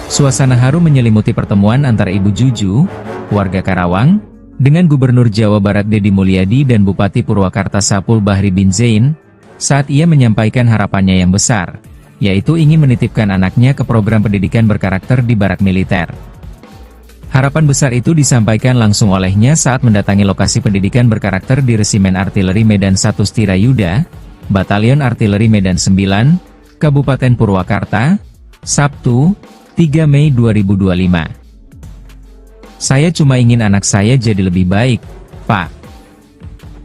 Suasana haru menyelimuti pertemuan antara Ibu Juju, warga Karawang, dengan Gubernur Jawa Barat Deddy Mulyadi dan Bupati Purwakarta Sapul Bahri bin Zain, saat ia menyampaikan harapannya yang besar, yaitu ingin menitipkan anaknya ke program pendidikan berkarakter di Barak Militer. Harapan besar itu disampaikan langsung olehnya saat mendatangi lokasi pendidikan berkarakter di Resimen Artileri Medan 1 Stirayuda, Batalion Artileri Medan 9, Kabupaten Purwakarta, Sabtu, 3 Mei 2025. Saya cuma ingin anak saya jadi lebih baik, Pak.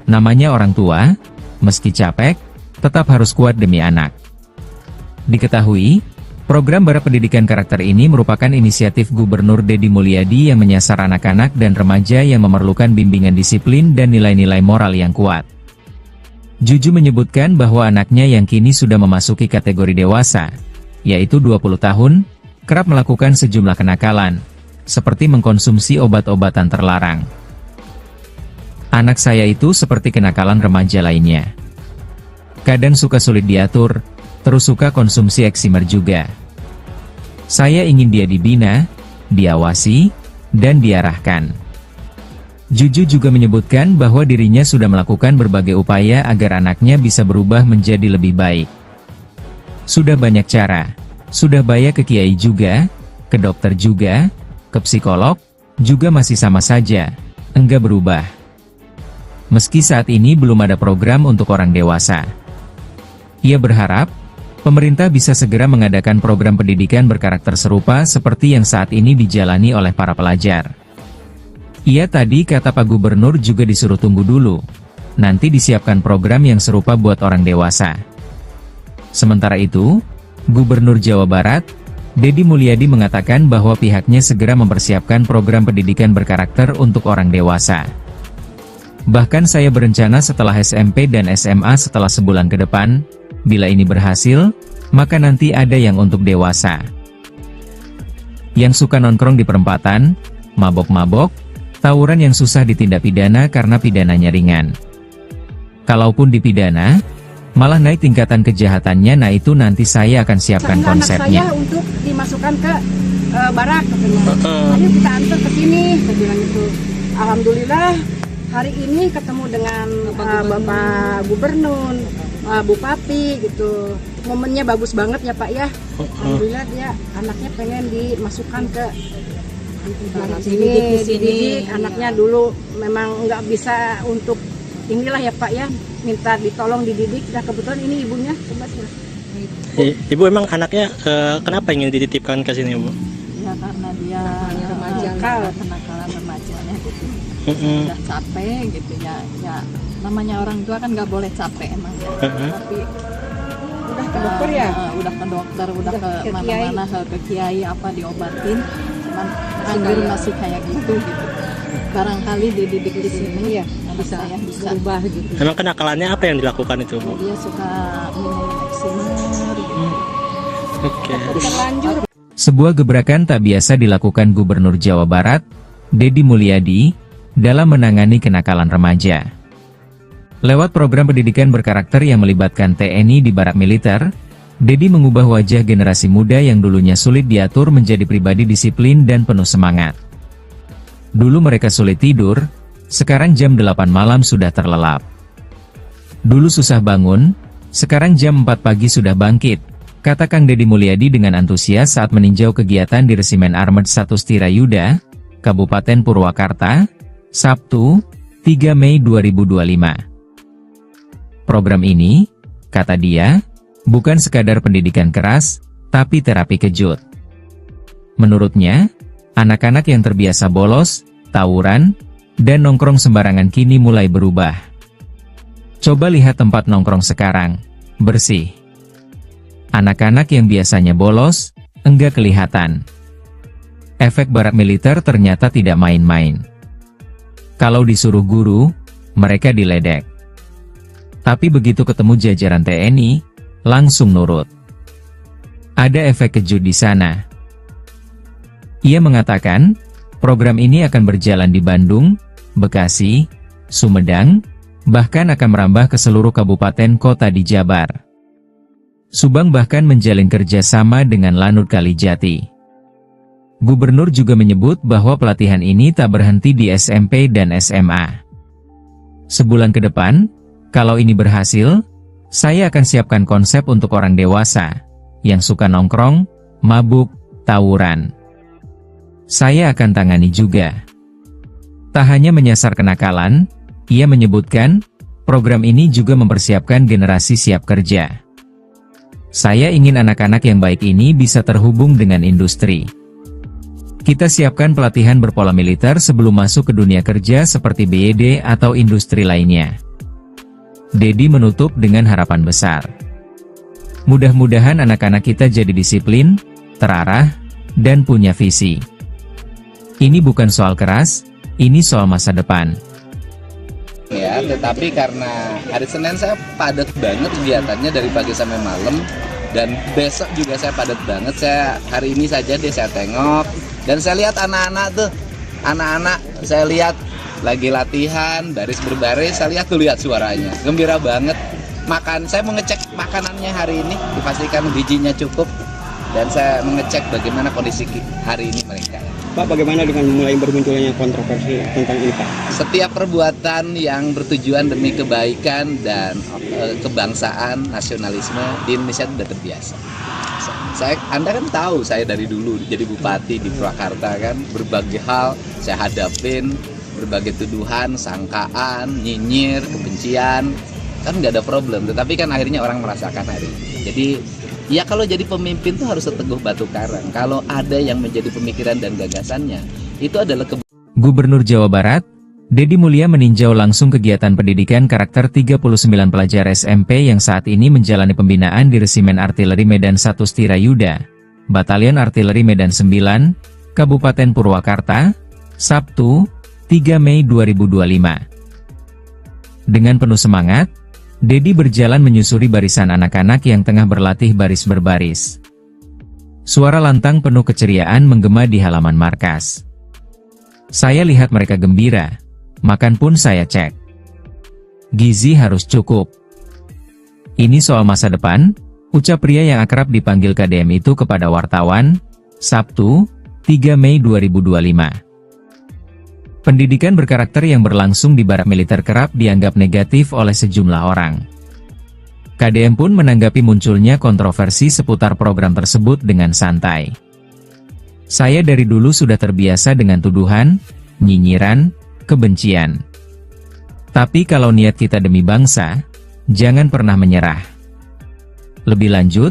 Namanya orang tua, meski capek, tetap harus kuat demi anak. Diketahui, program Barak Pendidikan Karakter ini merupakan inisiatif Gubernur Deddy Mulyadi yang menyasar anak-anak dan remaja yang memerlukan bimbingan disiplin dan nilai-nilai moral yang kuat. Juju menyebutkan bahwa anaknya yang kini sudah memasuki kategori dewasa, yaitu 20 tahun, kerap melakukan sejumlah kenakalan, seperti mengkonsumsi obat-obatan terlarang. Anak saya itu seperti kenakalan remaja lainnya. Kadang suka sulit diatur, terus suka konsumsi eksimer juga. Saya ingin dia dibina, diawasi, dan diarahkan. Juju juga menyebutkan bahwa dirinya sudah melakukan berbagai upaya agar anaknya bisa berubah menjadi lebih baik. Sudah banyak cara. Sudah bayar ke kiai juga, ke dokter juga, ke psikolog, juga masih sama saja, enggak berubah. Meski saat ini belum ada program untuk orang dewasa. Ia berharap, pemerintah bisa segera mengadakan program pendidikan berkarakter serupa seperti yang saat ini dijalani oleh para pelajar. Ia tadi kata Pak Gubernur juga disuruh tunggu dulu, nanti disiapkan program yang serupa buat orang dewasa. Sementara itu, Gubernur Jawa Barat, Deddy Mulyadi mengatakan bahwa pihaknya segera mempersiapkan program pendidikan berkarakter untuk orang dewasa. Bahkan saya berencana setelah SMP dan SMA setelah sebulan ke depan, bila ini berhasil, maka nanti ada yang untuk dewasa. Yang suka nongkrong di perempatan, mabok-mabok, tawuran yang susah ditindak pidana karena pidananya ringan. Kalaupun dipidana, malah naik tingkatan kejahatannya. Nah itu nanti saya akan siapkan konsepnya. Anak saya untuk dimasukkan ke barak, ayo kita antar ke sini, saya bilang itu. Alhamdulillah hari ini ketemu dengan Bapak Gubernur, Bupati gitu. Momennya bagus banget ya Pak ya. Alhamdulillah dia anaknya pengen dimasukkan ke sini. Anaknya dulu memang nggak bisa untuk inilah ya Pak ya, minta ditolong dididik. Nah kebetulan ini ibunya, coba sih. Ibu emang anaknya kenapa ingin dititipkan ke sini, Bu? Ya karena dia kenakalan remajanya gitu. Udah capek gitu ya. Ya namanya orang tua kan nggak boleh capek emang ya. Tapi udah ke dokter ya? Udah ke dokter, udah ke mana-mana, ke kiai apa diobatin. Cuman anjir masih kayak gitu. Barangkali dididik di sini ya bisa berubah gitu. Emang kenakalannya apa yang dilakukan itu, Bu? Dia suka minum eksimer gitu. Oke. Terlanjur. Sebuah gebrakan tak biasa dilakukan Gubernur Jawa Barat, Deddy Mulyadi, dalam menangani kenakalan remaja. Lewat program pendidikan berkarakter yang melibatkan TNI di Barak Militer, Deddy mengubah wajah generasi muda yang dulunya sulit diatur menjadi pribadi disiplin dan penuh semangat. Dulu mereka sulit tidur, sekarang jam 8 malam sudah terlelap. Dulu susah bangun, sekarang jam 4 pagi sudah bangkit, kata Kang Deddy Mulyadi dengan antusias saat meninjau kegiatan di Resimen Armed 1 Stirayuda, Kabupaten Purwakarta, Sabtu, 3 Mei 2025. Program ini, kata dia, bukan sekadar pendidikan keras, tapi terapi kejut. Menurutnya, anak-anak yang terbiasa bolos, tawuran, dan nongkrong sembarangan kini mulai berubah. Coba lihat tempat nongkrong sekarang, bersih. Anak-anak yang biasanya bolos, enggak kelihatan. Efek Barak Militer ternyata tidak main-main. Kalau disuruh guru, mereka diledek. Tapi begitu ketemu jajaran TNI, langsung nurut. Ada efek kejut di sana. Ia mengatakan, program ini akan berjalan di Bandung, Bekasi, Sumedang, bahkan akan merambah ke seluruh kabupaten kota di Jabar. Subang bahkan menjalin kerjasama dengan Lanut Kalijati. Gubernur juga menyebut bahwa pelatihan ini tak berhenti di SMP dan SMA. Sebulan ke depan, kalau ini berhasil, saya akan siapkan konsep untuk orang dewasa yang suka nongkrong, mabuk, tawuran. Saya akan tangani juga. Tak hanya menyasar kenakalan, ia menyebutkan, program ini juga mempersiapkan generasi siap kerja. Saya ingin anak-anak yang baik ini bisa terhubung dengan industri. Kita siapkan pelatihan berpola militer sebelum masuk ke dunia kerja seperti BYD atau industri lainnya. Dedi menutup dengan harapan besar. Mudah-mudahan anak-anak kita jadi disiplin, terarah, dan punya visi. Ini bukan soal keras, ini soal masa depan. Ya, tetapi karena hari Senin saya padat banget kegiatannya dari pagi sampai malam, dan besok juga saya padat banget. Saya hari ini saja saya tengok dan saya lihat anak-anak saya lihat lagi latihan baris berbaris, saya lihat suaranya gembira banget. Saya mengecek makanannya hari ini, dipastikan gizinya cukup, dan saya mengecek bagaimana kondisi hari ini mereka. Pak, bagaimana dengan mulai bermunculnya kontroversi tentang ini, Pak? Setiap perbuatan yang bertujuan demi kebaikan dan kebangsaan, nasionalisme di Indonesia sudah terbiasa. Anda kan tahu saya dari dulu jadi bupati di Purwakarta kan, berbagai hal saya hadapin, berbagai tuduhan, sangkaan, nyinyir, kebencian, kan nggak ada problem. Tetapi kan akhirnya orang merasakan hari ini. Jadi ya kalau jadi pemimpin tuh harus seteguh batu karang. Kalau ada yang menjadi pemikiran dan gagasannya, itu adalah Gubernur Jawa Barat, Dedi Mulia meninjau langsung kegiatan pendidikan karakter 39 pelajar SMP yang saat ini menjalani pembinaan di Resimen Artileri Medan 1 Stirayuda, Batalion Artileri Medan 9, Kabupaten Purwakarta, Sabtu, 3 Mei 2025. Dengan penuh semangat, Dedi berjalan menyusuri barisan anak-anak yang tengah berlatih baris berbaris. Suara lantang penuh keceriaan menggema di halaman markas. Saya lihat mereka gembira, makan pun saya cek. Gizi harus cukup. Ini soal masa depan, ucap pria yang akrab dipanggil KDM itu kepada wartawan, Sabtu, 3 Mei 2025. Pendidikan berkarakter yang berlangsung di barak militer kerap dianggap negatif oleh sejumlah orang. KDM pun menanggapi munculnya kontroversi seputar program tersebut dengan santai. Saya dari dulu sudah terbiasa dengan tuduhan, nyinyiran, kebencian. Tapi kalau niat kita demi bangsa, jangan pernah menyerah. Lebih lanjut,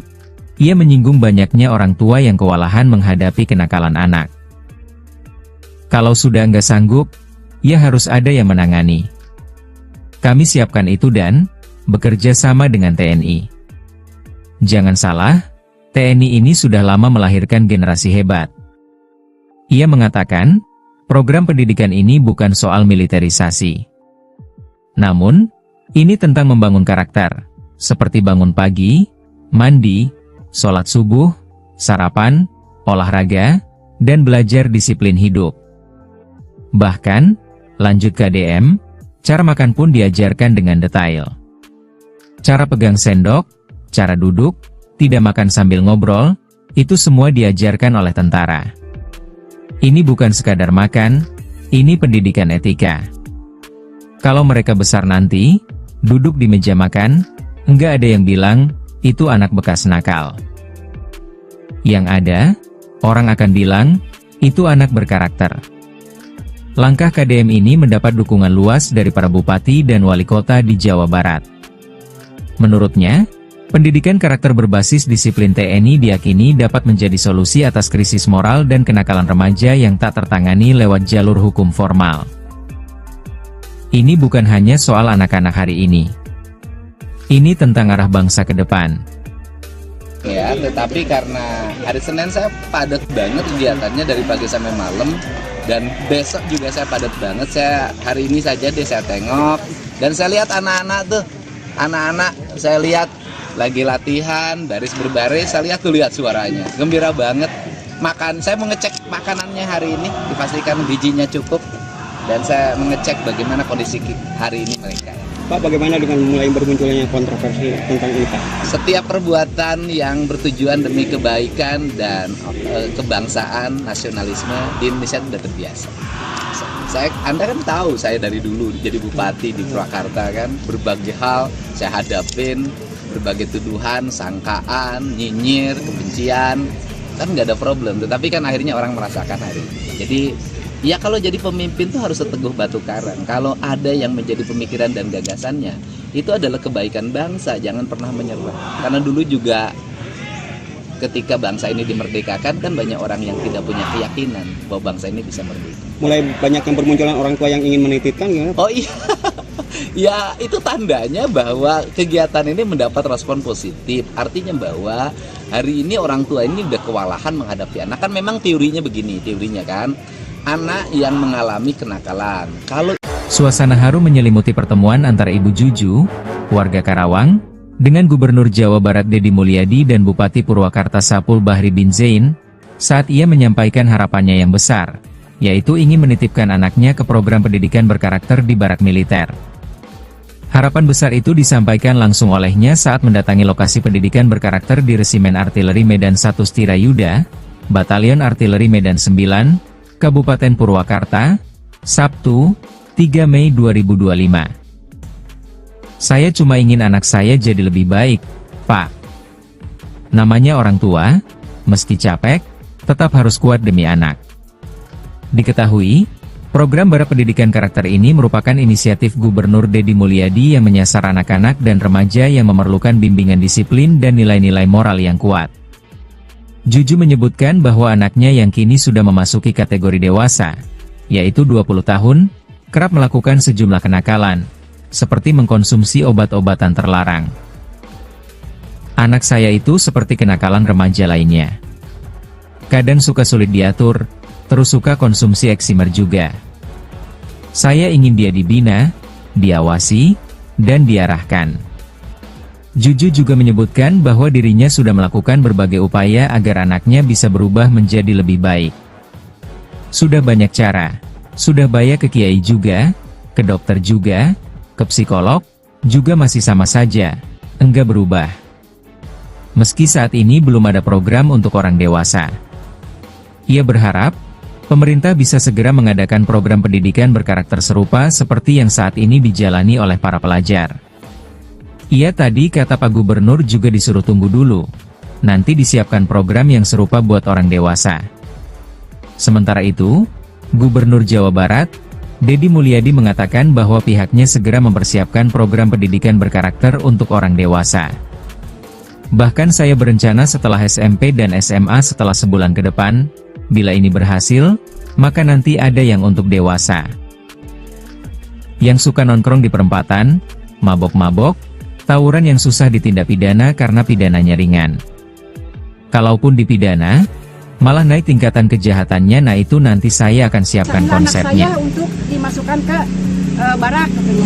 ia menyinggung banyaknya orang tua yang kewalahan menghadapi kenakalan anak. Kalau sudah nggak sanggup, ya harus ada yang menangani. Kami siapkan itu dan bekerja sama dengan TNI. Jangan salah, TNI ini sudah lama melahirkan generasi hebat. Ia mengatakan, program pendidikan ini bukan soal militerisasi. Namun, ini tentang membangun karakter, seperti bangun pagi, mandi, sholat subuh, sarapan, olahraga, dan belajar disiplin hidup. Bahkan, lanjut KDM, cara makan pun diajarkan dengan detail. Cara pegang sendok, cara duduk, tidak makan sambil ngobrol, itu semua diajarkan oleh tentara. Ini bukan sekadar makan, ini pendidikan etika. Kalau mereka besar nanti, duduk di meja makan, enggak ada yang bilang, itu anak bekas nakal. Yang ada, orang akan bilang, itu anak berkarakter. Langkah KDM ini mendapat dukungan luas dari para bupati dan wali kota di Jawa Barat. Menurutnya, pendidikan karakter berbasis disiplin TNI diyakini dapat menjadi solusi atas krisis moral dan kenakalan remaja yang tak tertangani lewat jalur hukum formal. Ini bukan hanya soal anak-anak hari ini. Ini tentang arah bangsa ke depan. Ya, tetapi karena hari Senin saya padat banget kegiatannya dari pagi sampai malam, dan besok juga saya padat banget. Saya hari ini saja saya tengok dan saya lihat anak-anak saya lihat lagi latihan baris berbaris, saya lihat suaranya gembira banget. Saya mengecek makanannya hari ini, dipastikan gizinya cukup, dan saya mengecek bagaimana kondisi hari ini mereka. Pak, bagaimana dengan mulai bermunculnya kontroversi tentang ini, Pak? Setiap perbuatan yang bertujuan demi kebaikan dan kebangsaan, nasionalisme di Indonesia sudah terbiasa. Anda kan tahu saya dari dulu jadi bupati di Purwakarta kan, berbagai hal saya hadapin, berbagai tuduhan, sangkaan, nyinyir, kebencian, kan nggak ada problem. Tetapi kan akhirnya orang merasakan hari ini. Jadi ya kalau jadi pemimpin tuh harus seteguh batu karang. Kalau ada yang menjadi pemikiran dan gagasannya, itu adalah kebaikan bangsa, jangan pernah menyerah. Karena dulu juga ketika bangsa ini dimerdekakan kan banyak orang yang tidak punya keyakinan bahwa bangsa ini bisa merdeka. Mulai banyak yang bermunculan orang tua yang ingin menitipkan gimana, Pak? Oh iya, ya itu tandanya bahwa kegiatan ini mendapat respon positif. Artinya bahwa hari ini orang tua ini udah kewalahan menghadapi anak. Kan memang teorinya begini, teorinya kan, anak yang mengalami kenakalan. Kalau Suasana haru menyelimuti pertemuan antara Ibu Juju, warga Karawang, dengan Gubernur Jawa Barat Deddy Mulyadi dan Bupati Purwakarta Sapul Bahri bin Zain, saat ia menyampaikan harapannya yang besar, yaitu ingin menitipkan anaknya ke program pendidikan berkarakter di barak militer. Harapan besar itu disampaikan langsung olehnya saat mendatangi lokasi pendidikan berkarakter di Resimen Artileri Medan 1 Stirayuda, Batalion Artileri Medan 9, Kabupaten Purwakarta, Sabtu, 3 Mei 2025. Saya cuma ingin anak saya jadi lebih baik, Pak. Namanya orang tua, meski capek, tetap harus kuat demi anak. Diketahui, program barak pendidikan karakter ini merupakan inisiatif Gubernur Deddy Mulyadi yang menyasar anak-anak dan remaja yang memerlukan bimbingan disiplin dan nilai-nilai moral yang kuat. Juju menyebutkan bahwa anaknya yang kini sudah memasuki kategori dewasa, yaitu 20 tahun, kerap melakukan sejumlah kenakalan, seperti mengkonsumsi obat-obatan terlarang. Anak saya itu seperti kenakalan remaja lainnya. Kadang suka sulit diatur, terus suka konsumsi eksimer juga. Saya ingin dia dibina, diawasi, dan diarahkan. Juju juga menyebutkan bahwa dirinya sudah melakukan berbagai upaya agar anaknya bisa berubah menjadi lebih baik. Sudah banyak cara, sudah bayar ke kiai juga, ke dokter juga, ke psikolog, juga masih sama saja, enggak berubah. Meski saat ini belum ada program untuk orang dewasa. Ia berharap, pemerintah bisa segera mengadakan program pendidikan berkarakter serupa seperti yang saat ini dijalani oleh para pelajar. Ia tadi kata Pak Gubernur juga disuruh tunggu dulu, nanti disiapkan program yang serupa buat orang dewasa. Sementara itu, Gubernur Jawa Barat, Deddy Mulyadi mengatakan bahwa pihaknya segera mempersiapkan program pendidikan berkarakter untuk orang dewasa. Bahkan saya berencana setelah SMP dan SMA setelah sebulan ke depan, bila ini berhasil, maka nanti ada yang untuk dewasa. Yang suka nongkrong di perempatan, mabok-mabok, tawuran yang susah ditindak pidana karena pidananya ringan. Kalaupun dipidana, malah naik tingkatan kejahatannya, nah itu nanti saya akan siapkan konsepnya. Anak saya untuk dimasukkan ke barak katanya.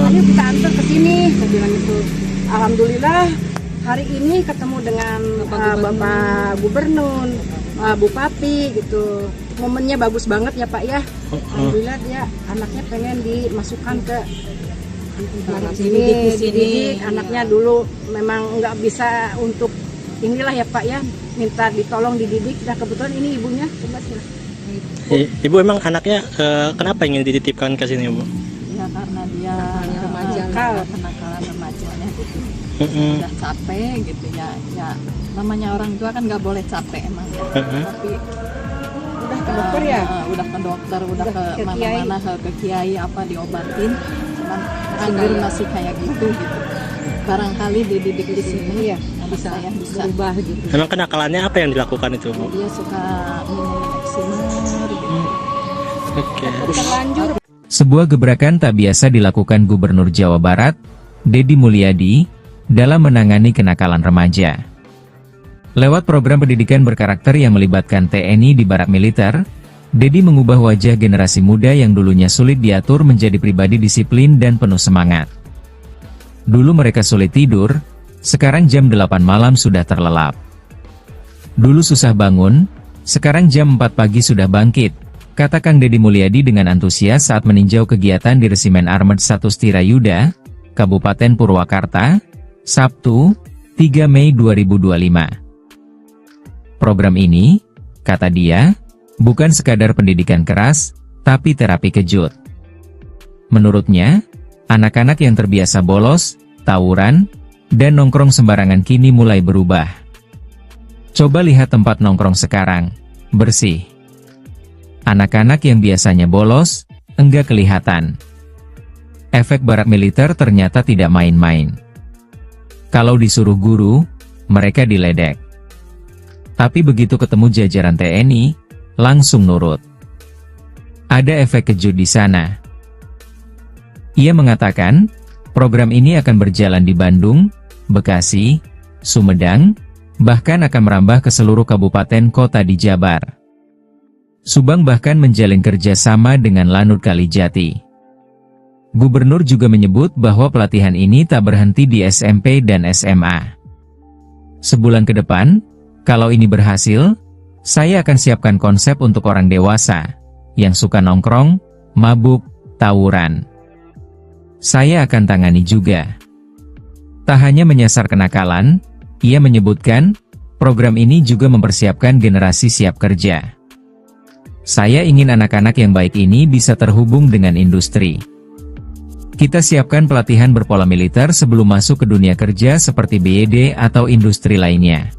Ayo kita antar ke sini, saya bilang itu. Alhamdulillah hari ini ketemu dengan Bapak Gubernur, Bupati gitu. Momennya bagus banget ya Pak ya. Alhamdulillah dia anaknya pengen dimasukkan ke sini. Anaknya dulu memang nggak bisa untuk inilah ya Pak ya, minta ditolong dididik. Nah kebetulan ini ibunya, coba sih. Ibu emang anaknya kenapa ingin dititipkan ke sini, Bu? Ya karena dia kenakalan remajanya gitu. Udah capek gitu ya. Ya namanya orang tua kan nggak boleh capek emang ya. Tapi udah ke dokter ya? Udah ke dokter, udah ke mana-mana, ke kiai apa diobatin. Cuman anggur masih kayak gitu. Barangkali dididik di sini ya bisa berubah gitu. Emang kenakalannya apa yang dilakukan itu, Bu? Dia suka minum eksimer gitu. Oke. Terlanjur. Sebuah gebrakan tak biasa dilakukan Gubernur Jawa Barat, Deddy Mulyadi, dalam menangani kenakalan remaja. Lewat program pendidikan berkarakter yang melibatkan TNI di barak militer, Deddy mengubah wajah generasi muda yang dulunya sulit diatur menjadi pribadi disiplin dan penuh semangat. Dulu mereka sulit tidur, sekarang jam 8 malam sudah terlelap. Dulu susah bangun, sekarang jam 4 pagi sudah bangkit, kata Kang Deddy Mulyadi dengan antusias saat meninjau kegiatan di Resimen Armet 1 Stirayuda, Kabupaten Purwakarta, Sabtu, 3 Mei 2025. Program ini, kata dia, bukan sekadar pendidikan keras, tapi terapi kejut. Menurutnya, anak-anak yang terbiasa bolos, tawuran, dan nongkrong sembarangan kini mulai berubah. Coba lihat tempat nongkrong sekarang, bersih. Anak-anak yang biasanya bolos, enggak kelihatan. Efek barak militer ternyata tidak main-main. Kalau disuruh guru, mereka diledek. Tapi begitu ketemu jajaran TNI, langsung nurut. Ada efek kejut di sana. Ia mengatakan, program ini akan berjalan di Bandung, Bekasi, Sumedang, bahkan akan merambah ke seluruh kabupaten kota di Jabar. Subang bahkan menjalin kerjasama dengan Lanut Kalijati. Gubernur juga menyebut bahwa pelatihan ini tak berhenti di SMP dan SMA. Sebulan ke depan, kalau ini berhasil, saya akan siapkan konsep untuk orang dewasa, yang suka nongkrong, mabuk, tawuran. Saya akan tangani juga. Tak hanya menyasar kenakalan, ia menyebutkan, program ini juga mempersiapkan generasi siap kerja. Saya ingin anak-anak yang baik ini bisa terhubung dengan industri. Kita siapkan pelatihan berpola militer sebelum masuk ke dunia kerja seperti BYD atau industri lainnya.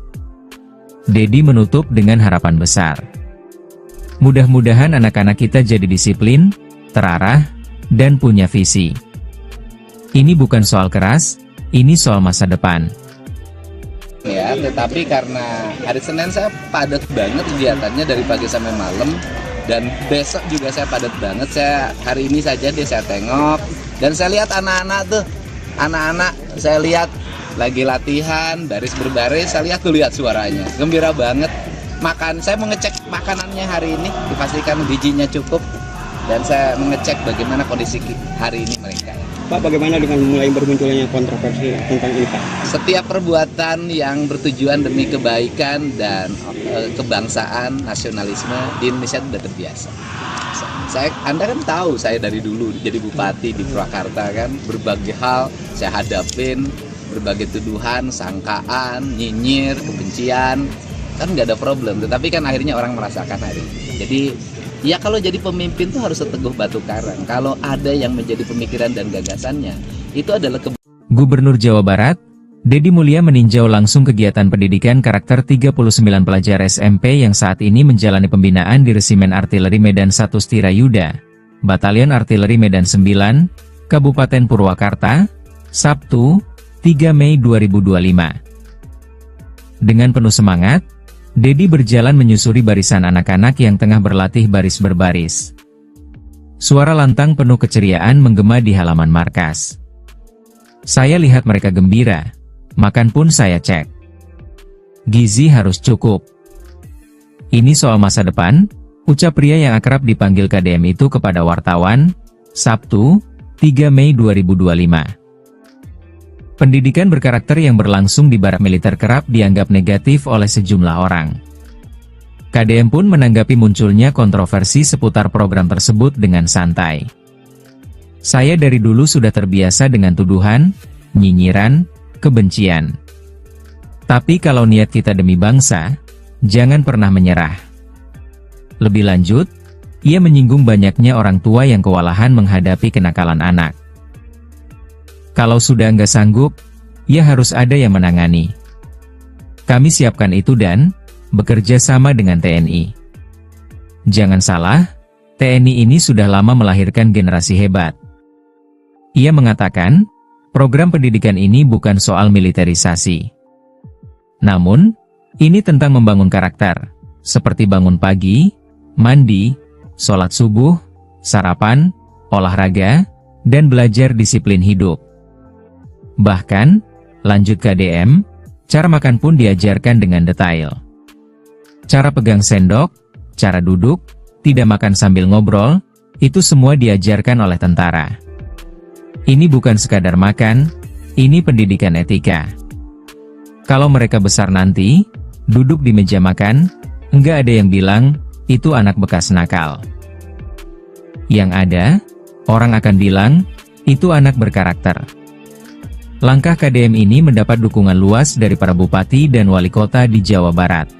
Dedi menutup dengan harapan besar. Mudah-mudahan anak-anak kita jadi disiplin, terarah, dan punya visi. Ini bukan soal keras, ini soal masa depan. Ya, tetapi karena hari Senin saya padat banget kegiatannya dari pagi sampai malam, dan besok juga saya padat banget. Saya hari ini saja saya tengok dan saya lihat anak-anak tuh, saya lihat lagi latihan baris berbaris, saya lihat suaranya gembira banget. Saya mau ngecek makanannya hari ini, dipastikan gizinya cukup, dan saya mengecek bagaimana kondisi hari ini mereka. Pak, bagaimana dengan mulai bermunculnya kontroversi tentang ini, Pak? Setiap perbuatan yang bertujuan demi kebaikan dan kebangsaan, nasionalisme di Indonesia sudah terbiasa. Anda kan tahu saya dari dulu jadi bupati di Purwakarta kan, berbagai hal saya hadapin, berbagai tuduhan, sangkaan, nyinyir, kebencian, kan nggak ada problem. Tetapi kan akhirnya orang merasakan hari ini. Jadi ya kalau jadi pemimpin tuh harus seteguh batu karang. Kalau ada yang menjadi pemikiran dan gagasannya, itu adalah Gubernur Jawa Barat, Dedi Mulia meninjau langsung kegiatan pendidikan karakter 39 pelajar SMP yang saat ini menjalani pembinaan di Resimen Artileri Medan 1 Stirayuda, Batalion Artileri Medan 9, Kabupaten Purwakarta, Sabtu, 3 Mei 2025. Dengan penuh semangat, Dedi berjalan menyusuri barisan anak-anak yang tengah berlatih baris berbaris. Suara lantang penuh keceriaan menggema di halaman markas. Saya lihat mereka gembira, makan pun saya cek. Gizi harus cukup. Ini soal masa depan, ucap pria yang akrab dipanggil KDM itu kepada wartawan, Sabtu, 3 Mei 2025. Pendidikan berkarakter yang berlangsung di barak militer kerap dianggap negatif oleh sejumlah orang. KDM pun menanggapi munculnya kontroversi seputar program tersebut dengan santai. Saya dari dulu sudah terbiasa dengan tuduhan, nyinyiran, kebencian. Tapi kalau niat kita demi bangsa, jangan pernah menyerah. Lebih lanjut, ia menyinggung banyaknya orang tua yang kewalahan menghadapi kenakalan anak. Kalau sudah nggak sanggup, ya harus ada yang menangani. Kami siapkan itu dan bekerja sama dengan TNI. Jangan salah, TNI ini sudah lama melahirkan generasi hebat. Ia mengatakan, program pendidikan ini bukan soal militerisasi. Namun, ini tentang membangun karakter, seperti bangun pagi, mandi, sholat subuh, sarapan, olahraga, dan belajar disiplin hidup. Bahkan, lanjut KDM, cara makan pun diajarkan dengan detail. Cara pegang sendok, cara duduk, tidak makan sambil ngobrol, itu semua diajarkan oleh tentara. Ini bukan sekadar makan, ini pendidikan etika. Kalau mereka besar nanti, duduk di meja makan, enggak ada yang bilang, itu anak bekas nakal. Yang ada, orang akan bilang, itu anak berkarakter. Langkah KDM ini mendapat dukungan luas dari para bupati dan wali kota di Jawa Barat.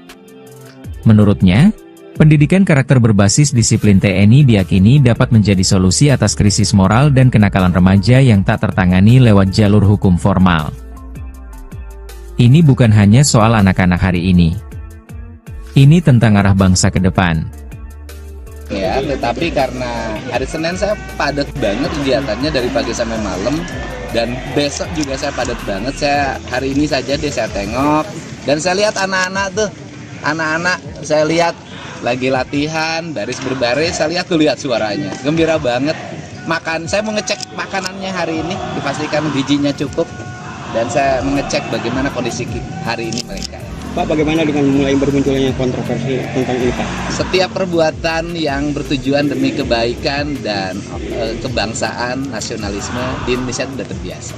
Menurutnya, pendidikan karakter berbasis disiplin TNI diyakini dapat menjadi solusi atas krisis moral dan kenakalan remaja yang tak tertangani lewat jalur hukum formal. Ini bukan hanya soal anak-anak hari ini. Ini tentang arah bangsa ke depan. Ya, tetapi karena hari Senin saya padat banget kegiatannya dari pagi sampai malam, dan besok juga saya padat banget. Saya hari ini saja saya tengok dan saya lihat anak-anak saya lihat lagi latihan baris berbaris, saya lihat suaranya gembira banget. Saya mau ngecek makanannya hari ini, dipastikan gizinya cukup, dan saya mengecek bagaimana kondisi hari ini mereka. Pak, bagaimana dengan mulai bermunculnya kontroversi tentang ini, Pak? Setiap perbuatan yang bertujuan demi kebaikan dan kebangsaan, nasionalisme di Indonesia sudah terbiasa.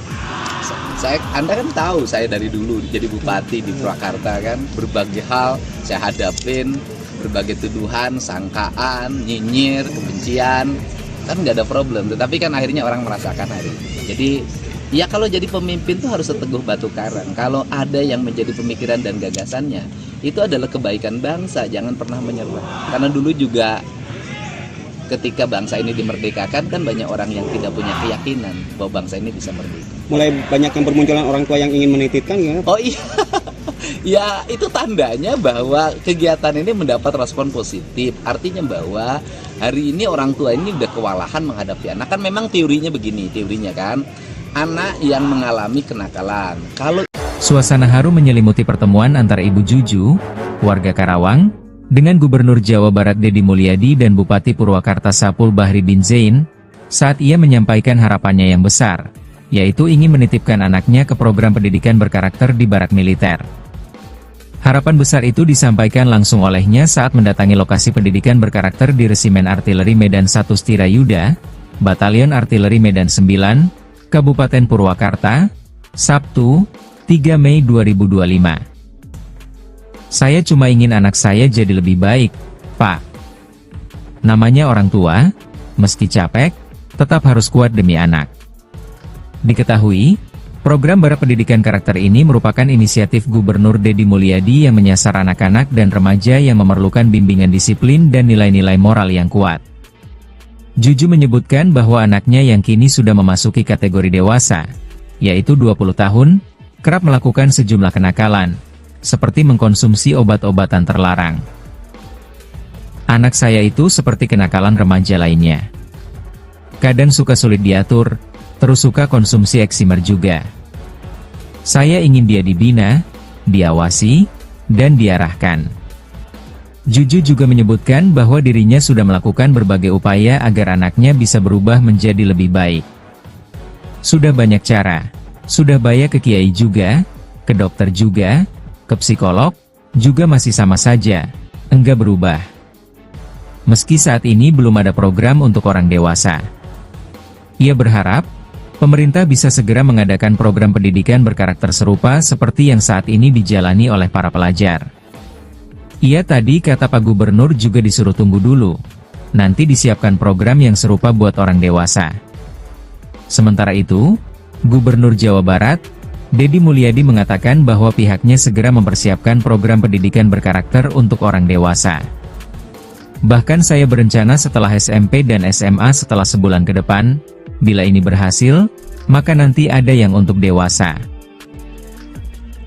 Anda kan tahu saya dari dulu jadi bupati di Purwakarta kan, berbagai hal saya hadapin, berbagai tuduhan, sangkaan, nyinyir, kebencian, kan nggak ada problem. Tetapi kan akhirnya orang merasakan hari ini. Jadi ya kalau jadi pemimpin tuh harus seteguh batu karang. Kalau ada yang menjadi pemikiran dan gagasannya, itu adalah kebaikan bangsa, jangan pernah menyerah. Karena dulu juga ketika bangsa ini dimerdekakan kan banyak orang yang tidak punya keyakinan bahwa bangsa ini bisa merdeka. Mulai banyak yang bermunculan orang tua yang ingin menitipkan ya? Oh iya, ya itu tandanya bahwa kegiatan ini mendapat respon positif. Artinya bahwa hari ini orang tua ini udah kewalahan menghadapi anak. Kan memang teorinya begini, kan anak yang mengalami kenakalan. Suasana haru menyelimuti pertemuan antara Ibu Juju, warga Karawang, dengan Gubernur Jawa Barat Deddy Mulyadi dan Bupati Purwakarta Sapul Bahri bin Zain, saat ia menyampaikan harapannya yang besar, yaitu ingin menitipkan anaknya ke program pendidikan berkarakter di Barak Militer. Harapan besar itu disampaikan langsung olehnya saat mendatangi lokasi pendidikan berkarakter di Resimen Artileri Medan 1 Stirayuda, Batalion Artileri Medan 9, Kabupaten Purwakarta, Sabtu, 3 Mei 2025. Saya cuma ingin anak saya jadi lebih baik, Pak. Namanya orang tua, meski capek, tetap harus kuat demi anak. Diketahui, program Barak Pendidikan Karakter ini merupakan inisiatif Gubernur Deddy Mulyadi yang menyasar anak-anak dan remaja yang memerlukan bimbingan disiplin dan nilai-nilai moral yang kuat. Juju menyebutkan bahwa anaknya yang kini sudah memasuki kategori dewasa, yaitu 20 tahun, kerap melakukan sejumlah kenakalan, seperti mengkonsumsi obat-obatan terlarang. Anak saya itu seperti kenakalan remaja lainnya. Kadang suka sulit diatur, terus suka konsumsi eksimer juga. Saya ingin dia dibina, diawasi, dan diarahkan. Juju juga menyebutkan bahwa dirinya sudah melakukan berbagai upaya agar anaknya bisa berubah menjadi lebih baik. Sudah banyak cara, sudah bayar ke kiai juga, ke dokter juga, ke psikolog, juga masih sama saja, enggak berubah. Meski saat ini belum ada program untuk orang dewasa. Ia berharap, pemerintah bisa segera mengadakan program pendidikan berkarakter serupa seperti yang saat ini dijalani oleh para pelajar. Ia tadi kata Pak Gubernur juga disuruh tunggu dulu, nanti disiapkan program yang serupa buat orang dewasa. Sementara itu, Gubernur Jawa Barat, Deddy Mulyadi mengatakan bahwa pihaknya segera mempersiapkan program pendidikan berkarakter untuk orang dewasa. Bahkan saya berencana setelah SMP dan SMA setelah sebulan ke depan, bila ini berhasil, maka nanti ada yang untuk dewasa.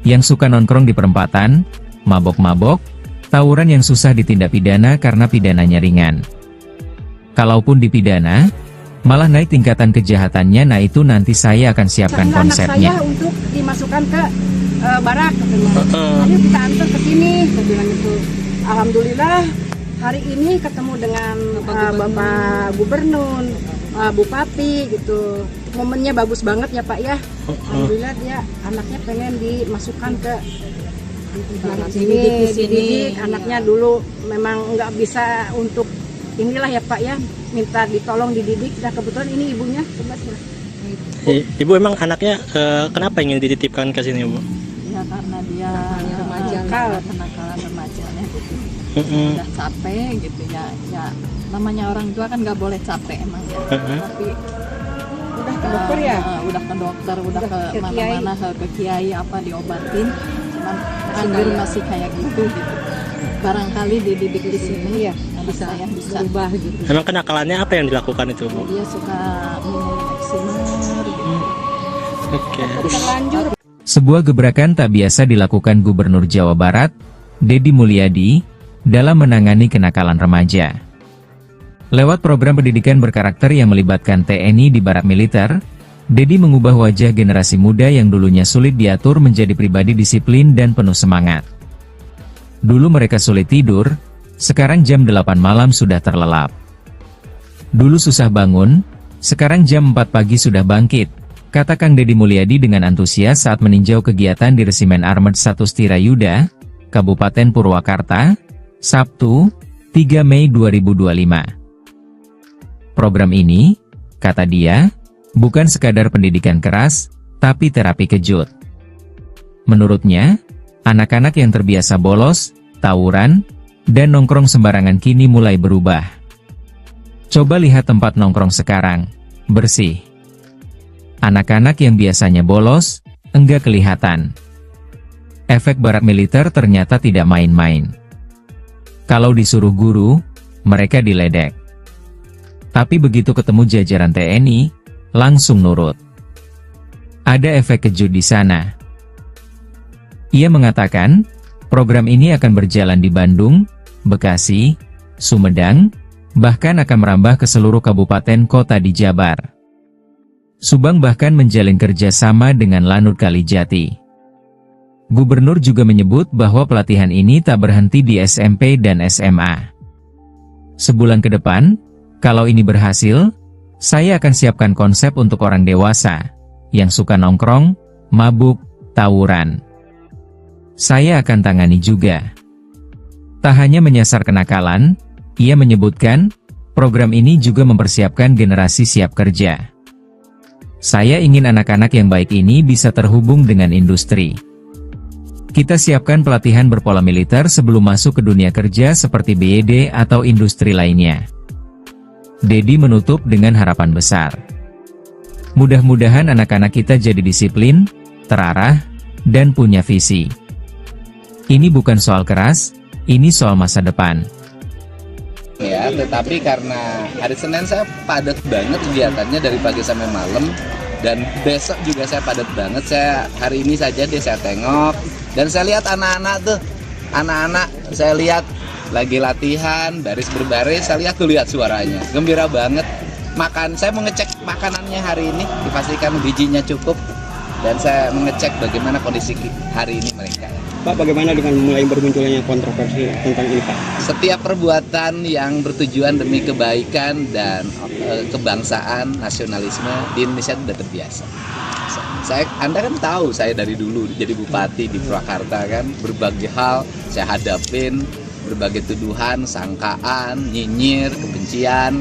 Yang suka nongkrong di perempatan, mabok-mabok, tawuran yang susah ditindak pidana karena pidananya ringan. Kalaupun dipidana, malah naik tingkatan kejahatannya, nah itu nanti saya akan siapkan konsepnya. Anak saya untuk dimasukkan ke Barak, katanya. Ayo kita antar ke sini, saya bilang itu. Alhamdulillah, hari ini ketemu dengan Bapak Gubernur, Bupati gitu. Momennya bagus banget ya Pak ya. Alhamdulillah dia anaknya pengen dimasukkan ke dididik. Anaknya dulu memang nggak bisa untuk inilah ya Pak ya, minta ditolong dididik. Dan kebetulan ini ibunya. Ibu emang anaknya kenapa ingin dititipkan ke sini, Bu? Ya karena dia kenakalan remajanya gitu. Udah capek gitu ya. Ya namanya orang tua kan nggak boleh capek emang ya. Tapi udah ke dokter ya? Udah ke dokter, udah ke kiai. mana-mana, ke kiai apa diobatin, cuman Angger masih kayak gitu. Barangkali dididik di sini ya bisa berubah gitu. Emang kenakalannya apa yang dilakukan itu, Bu? Dia suka minum Eximer gitu. Oke. Terlanjur. Sebuah gebrakan tak biasa dilakukan Gubernur Jawa Barat, Deddy Mulyadi, dalam menangani kenakalan remaja. Lewat program pendidikan berkarakter yang melibatkan TNI di barak militer, Deddy mengubah wajah generasi muda yang dulunya sulit diatur menjadi pribadi disiplin dan penuh semangat. Dulu mereka sulit tidur, sekarang jam 8 malam sudah terlelap. Dulu susah bangun, sekarang jam 4 pagi sudah bangkit, kata Kang Deddy Mulyadi dengan antusias saat meninjau kegiatan di Resimen Armed 1 Stirayuda, Kabupaten Purwakarta, Sabtu, 3 Mei 2025. Program ini, kata dia, bukan sekadar pendidikan keras, tapi terapi kejut. Menurutnya, anak-anak yang terbiasa bolos, tawuran, dan nongkrong sembarangan kini mulai berubah. Coba lihat tempat nongkrong sekarang, bersih. Anak-anak yang biasanya bolos, enggak kelihatan. Efek barak militer ternyata tidak main-main. Kalau disuruh guru, mereka diledek. Tapi begitu ketemu jajaran TNI, langsung nurut. Ada efek kejut di sana. Ia mengatakan, program ini akan berjalan di Bandung, Bekasi, Sumedang, bahkan akan merambah ke seluruh kabupaten kota di Jabar. Subang bahkan menjalin kerjasama dengan Lanut Kalijati. Gubernur juga menyebut bahwa pelatihan ini tak berhenti di SMP dan SMA. Sebulan ke depan, kalau ini berhasil, saya akan siapkan konsep untuk orang dewasa, yang suka nongkrong, mabuk, tawuran. Saya akan tangani juga. Tak hanya menyasar kenakalan, ia menyebutkan, program ini juga mempersiapkan generasi siap kerja. Saya ingin anak-anak yang baik ini bisa terhubung dengan industri. Kita siapkan pelatihan berpola militer sebelum masuk ke dunia kerja seperti BYD atau industri lainnya. Deddy menutup dengan harapan besar. Mudah-mudahan anak-anak kita jadi disiplin, terarah, dan punya visi. Ini bukan soal keras, ini soal masa depan. Ya, tetapi karena hari Senin saya padat banget kegiatannya dari pagi sampai malam, dan besok juga saya padat banget. Saya hari ini saja saya tengok dan saya lihat anak-anak saya lihat lagi latihan baris berbaris, saya lihat suaranya gembira banget. Saya mau ngecek makanannya hari ini, dipastikan gizinya cukup, dan saya mengecek bagaimana kondisi hari ini mereka. Pak, bagaimana dengan mulai bermunculnya kontroversi tentang ini, Pak? Setiap perbuatan yang bertujuan demi kebaikan dan kebangsaan, nasionalisme di Indonesia sudah terbiasa. Anda kan tahu saya dari dulu jadi bupati di Purwakarta kan, berbagai hal saya hadapin, berbagai tuduhan, sangkaan, nyinyir, kebencian,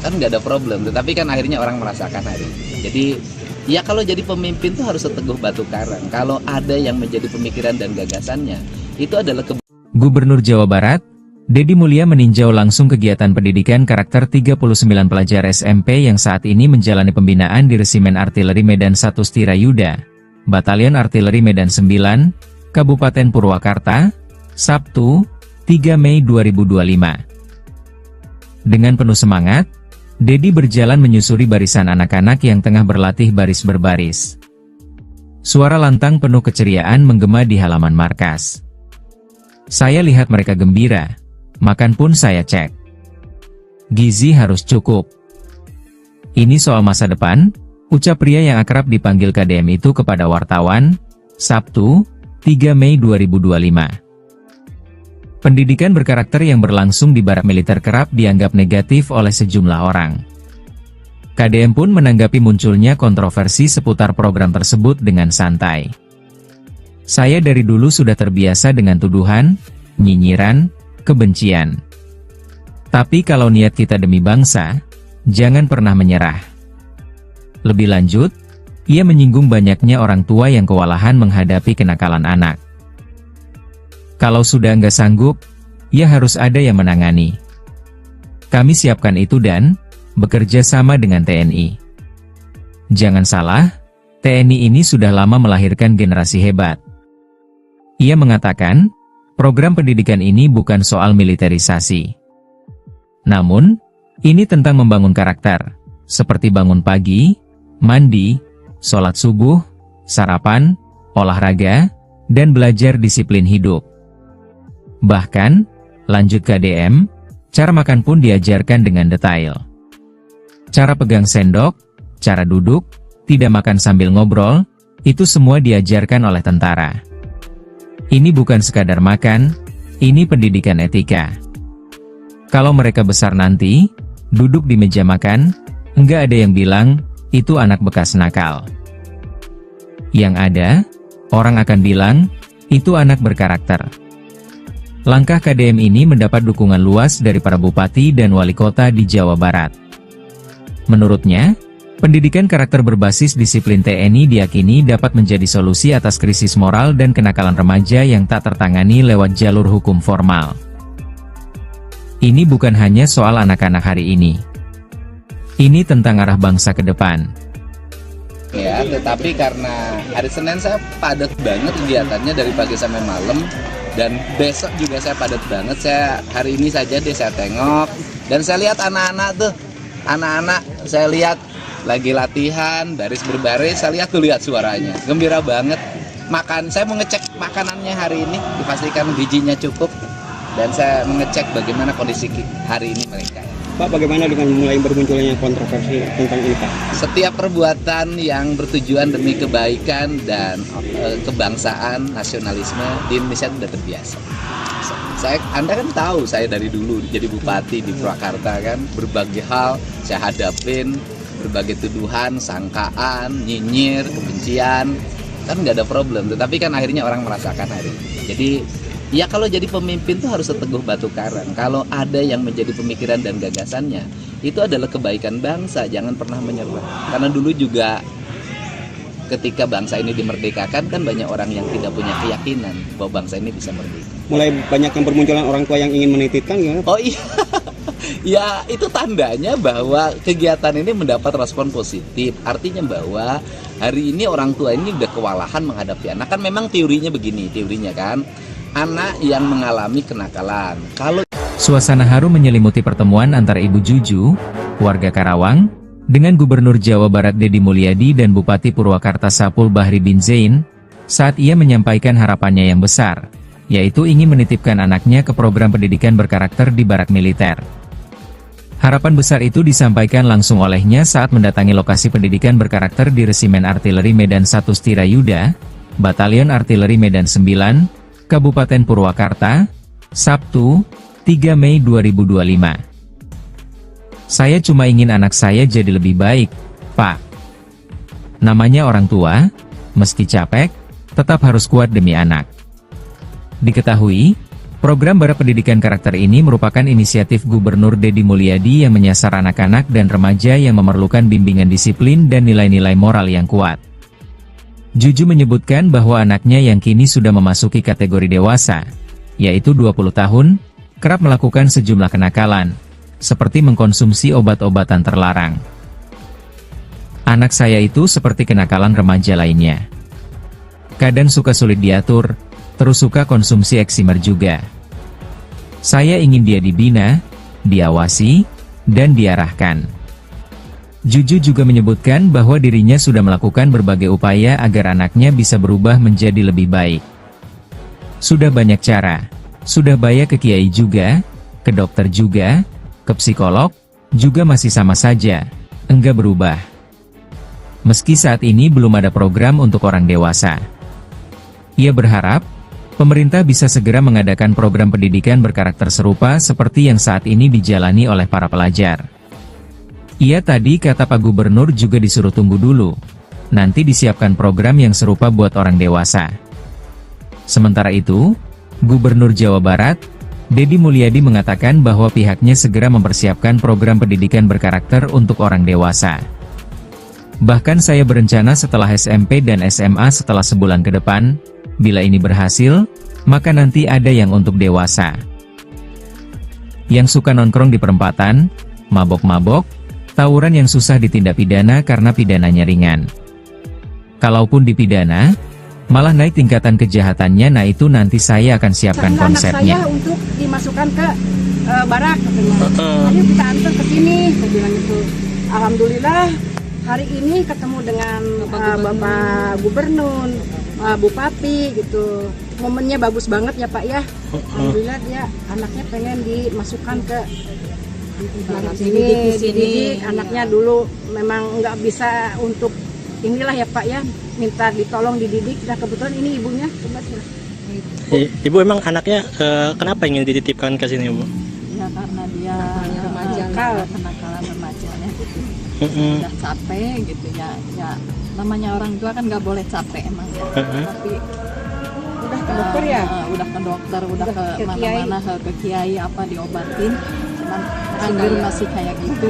kan nggak ada problem. Tetapi kan akhirnya orang merasakan hari ini. Jadi ya kalau jadi pemimpin tuh harus seteguh batu karang. Kalau ada yang menjadi pemikiran dan gagasannya, itu adalah Gubernur Jawa Barat, Deddy Mulyadi meninjau langsung kegiatan pendidikan karakter 39 pelajar SMP yang saat ini menjalani pembinaan di Resimen Artileri Medan 1 Stirayuda, Batalion Artileri Medan 9, Kabupaten Purwakarta, Sabtu, 3 Mei 2025. Dengan penuh semangat, Deddy berjalan menyusuri barisan anak-anak yang tengah berlatih baris berbaris. Suara lantang penuh keceriaan menggema di halaman markas. Saya lihat mereka gembira, makan pun saya cek. Gizi harus cukup. Ini soal masa depan, ucap pria yang akrab dipanggil KDM itu kepada wartawan, Sabtu, 3 Mei 2025. Pendidikan berkarakter yang berlangsung di barak militer kerap dianggap negatif oleh sejumlah orang. KDM pun menanggapi munculnya kontroversi seputar program tersebut dengan santai. Saya dari dulu sudah terbiasa dengan tuduhan, nyinyiran, kebencian. Tapi kalau niat kita demi bangsa, jangan pernah menyerah. Lebih lanjut, ia menyinggung banyaknya orang tua yang kewalahan menghadapi kenakalan anak. Kalau sudah nggak sanggup, ya harus ada yang menangani. Kami siapkan itu dan bekerja sama dengan TNI. Jangan salah, TNI ini sudah lama melahirkan generasi hebat. Ia mengatakan, program pendidikan ini bukan soal militerisasi. Namun, ini tentang membangun karakter, seperti bangun pagi, mandi, sholat subuh, sarapan, olahraga, dan belajar disiplin hidup. Bahkan, lanjut KDM, cara makan pun diajarkan dengan detail. Cara pegang sendok, cara duduk, tidak makan sambil ngobrol, itu semua diajarkan oleh tentara. Ini bukan sekadar makan, ini pendidikan etika. Kalau mereka besar nanti, duduk di meja makan, enggak ada yang bilang, itu anak bekas nakal. Yang ada, orang akan bilang, itu anak berkarakter. Langkah KDM ini mendapat dukungan luas dari para bupati dan wali kota di Jawa Barat. Menurutnya, pendidikan karakter berbasis disiplin TNI diyakini dapat menjadi solusi atas krisis moral dan kenakalan remaja yang tak tertangani lewat jalur hukum formal. Ini bukan hanya soal anak-anak hari ini. Ini tentang arah bangsa ke depan. Ya, tetapi karena hari Senin saya padat banget kegiatannya dari pagi sampai malam, dan besok juga saya padat banget. Saya hari ini saja saya tengok dan saya lihat anak-anak saya lihat lagi latihan baris berbaris, saya lihat suaranya gembira banget. Saya mau ngecek makanannya hari ini, dipastikan gizinya cukup, dan saya mengecek bagaimana kondisi hari ini mereka. Pak, bagaimana dengan mulai bermunculnya kontroversi tentang ini, Pak? Setiap perbuatan yang bertujuan demi kebaikan dan kebangsaan, nasionalisme di Indonesia sudah terbiasa. Anda kan tahu saya dari dulu jadi bupati di Purwakarta kan, berbagai hal saya hadapin, berbagai tuduhan, sangkaan, nyinyir, kebencian, kan nggak ada problem. Tetapi kan akhirnya orang merasakan hari ini. Jadi ya kalau jadi pemimpin tuh harus seteguh batu karang. Kalau ada yang menjadi pemikiran dan gagasannya, itu adalah kebaikan bangsa, jangan pernah menyerah. Karena dulu juga ketika bangsa ini dimerdekakan kan banyak orang yang tidak punya keyakinan bahwa bangsa ini bisa merdeka. Mulai banyak yang bermunculan orang tua yang ingin menitipkan gimana? Oh iya, ya itu tandanya bahwa kegiatan ini mendapat respon positif. Artinya bahwa hari ini orang tua ini udah kewalahan menghadapi anak. Kan memang teorinya begini, kan anak yang mengalami kenakalan. Suasana haru menyelimuti pertemuan antara Ibu Juju, warga Karawang, dengan Gubernur Jawa Barat Deddy Mulyadi dan Bupati Purwakarta Sapul Bahri bin Zain, saat ia menyampaikan harapannya yang besar, yaitu ingin menitipkan anaknya ke program pendidikan berkarakter di barak militer. Harapan besar itu disampaikan langsung olehnya saat mendatangi lokasi pendidikan berkarakter di Resimen Artileri Medan 1 Stirayuda, Batalion Artileri Medan 9, Kabupaten Purwakarta, Sabtu, 3 Mei 2025. Saya cuma ingin anak saya jadi lebih baik, Pak. Namanya orang tua, meski capek, tetap harus kuat demi anak. Diketahui, program barak pendidikan karakter ini merupakan inisiatif Gubernur Deddy Mulyadi yang menyasar anak-anak dan remaja yang memerlukan bimbingan disiplin dan nilai-nilai moral yang kuat. Juju menyebutkan bahwa anaknya yang kini sudah memasuki kategori dewasa, yaitu 20 tahun, kerap melakukan sejumlah kenakalan, seperti mengkonsumsi obat-obatan terlarang. Anak saya itu seperti kenakalan remaja lainnya. Kadang suka sulit diatur, terus suka konsumsi eksimer juga. Saya ingin dia dibina, diawasi, dan diarahkan. Juju juga menyebutkan bahwa dirinya sudah melakukan berbagai upaya agar anaknya bisa berubah menjadi lebih baik. Sudah banyak cara, sudah bayar ke kiai juga, ke dokter juga, ke psikolog, juga masih sama saja, enggak berubah. Meski saat ini belum ada program untuk orang dewasa. Ia berharap, pemerintah bisa segera mengadakan program pendidikan berkarakter serupa seperti yang saat ini dijalani oleh para pelajar. Ia tadi kata Pak Gubernur juga disuruh tunggu dulu, nanti disiapkan program yang serupa buat orang dewasa. Sementara itu, Gubernur Jawa Barat, Deddy Mulyadi mengatakan bahwa pihaknya segera mempersiapkan program pendidikan berkarakter untuk orang dewasa. Bahkan saya berencana setelah SMP dan SMA setelah sebulan ke depan, bila ini berhasil, maka nanti ada yang untuk dewasa. Yang suka nongkrong di perempatan, mabok-mabok, Tawuran yang susah ditindak pidana karena pidananya ringan. Kalaupun dipidana, malah naik tingkatan kejahatannya. Nah itu nanti saya akan siapkan Anak konsepnya. saya untuk dimasukkan ke barak katanya. Ayo kita antar ke sini, saya bilang itu. Alhamdulillah hari ini ketemu dengan Bapak Gubernur, Bupati gitu. Momennya bagus banget ya Pak ya. Alhamdulillah dia anaknya pengen dimasukkan ke dididik. Anaknya dulu memang nggak bisa untuk inilah ya Pak ya, minta ditolong dididik. Nah kebetulan ini ibunya. Coba. Ibu emang anaknya kenapa ingin dititipkan ke sini, Bu? Ya karena dia kenakalan remajanya gitu. Udah capek gitu ya. Ya namanya orang tua kan nggak boleh capek emang ya. Tapi Udah ke dokter ya? Udah ke dokter, udah ke ke mana-mana, ke kiai apa diobatin. Cuman Anggur masih kayak gitu.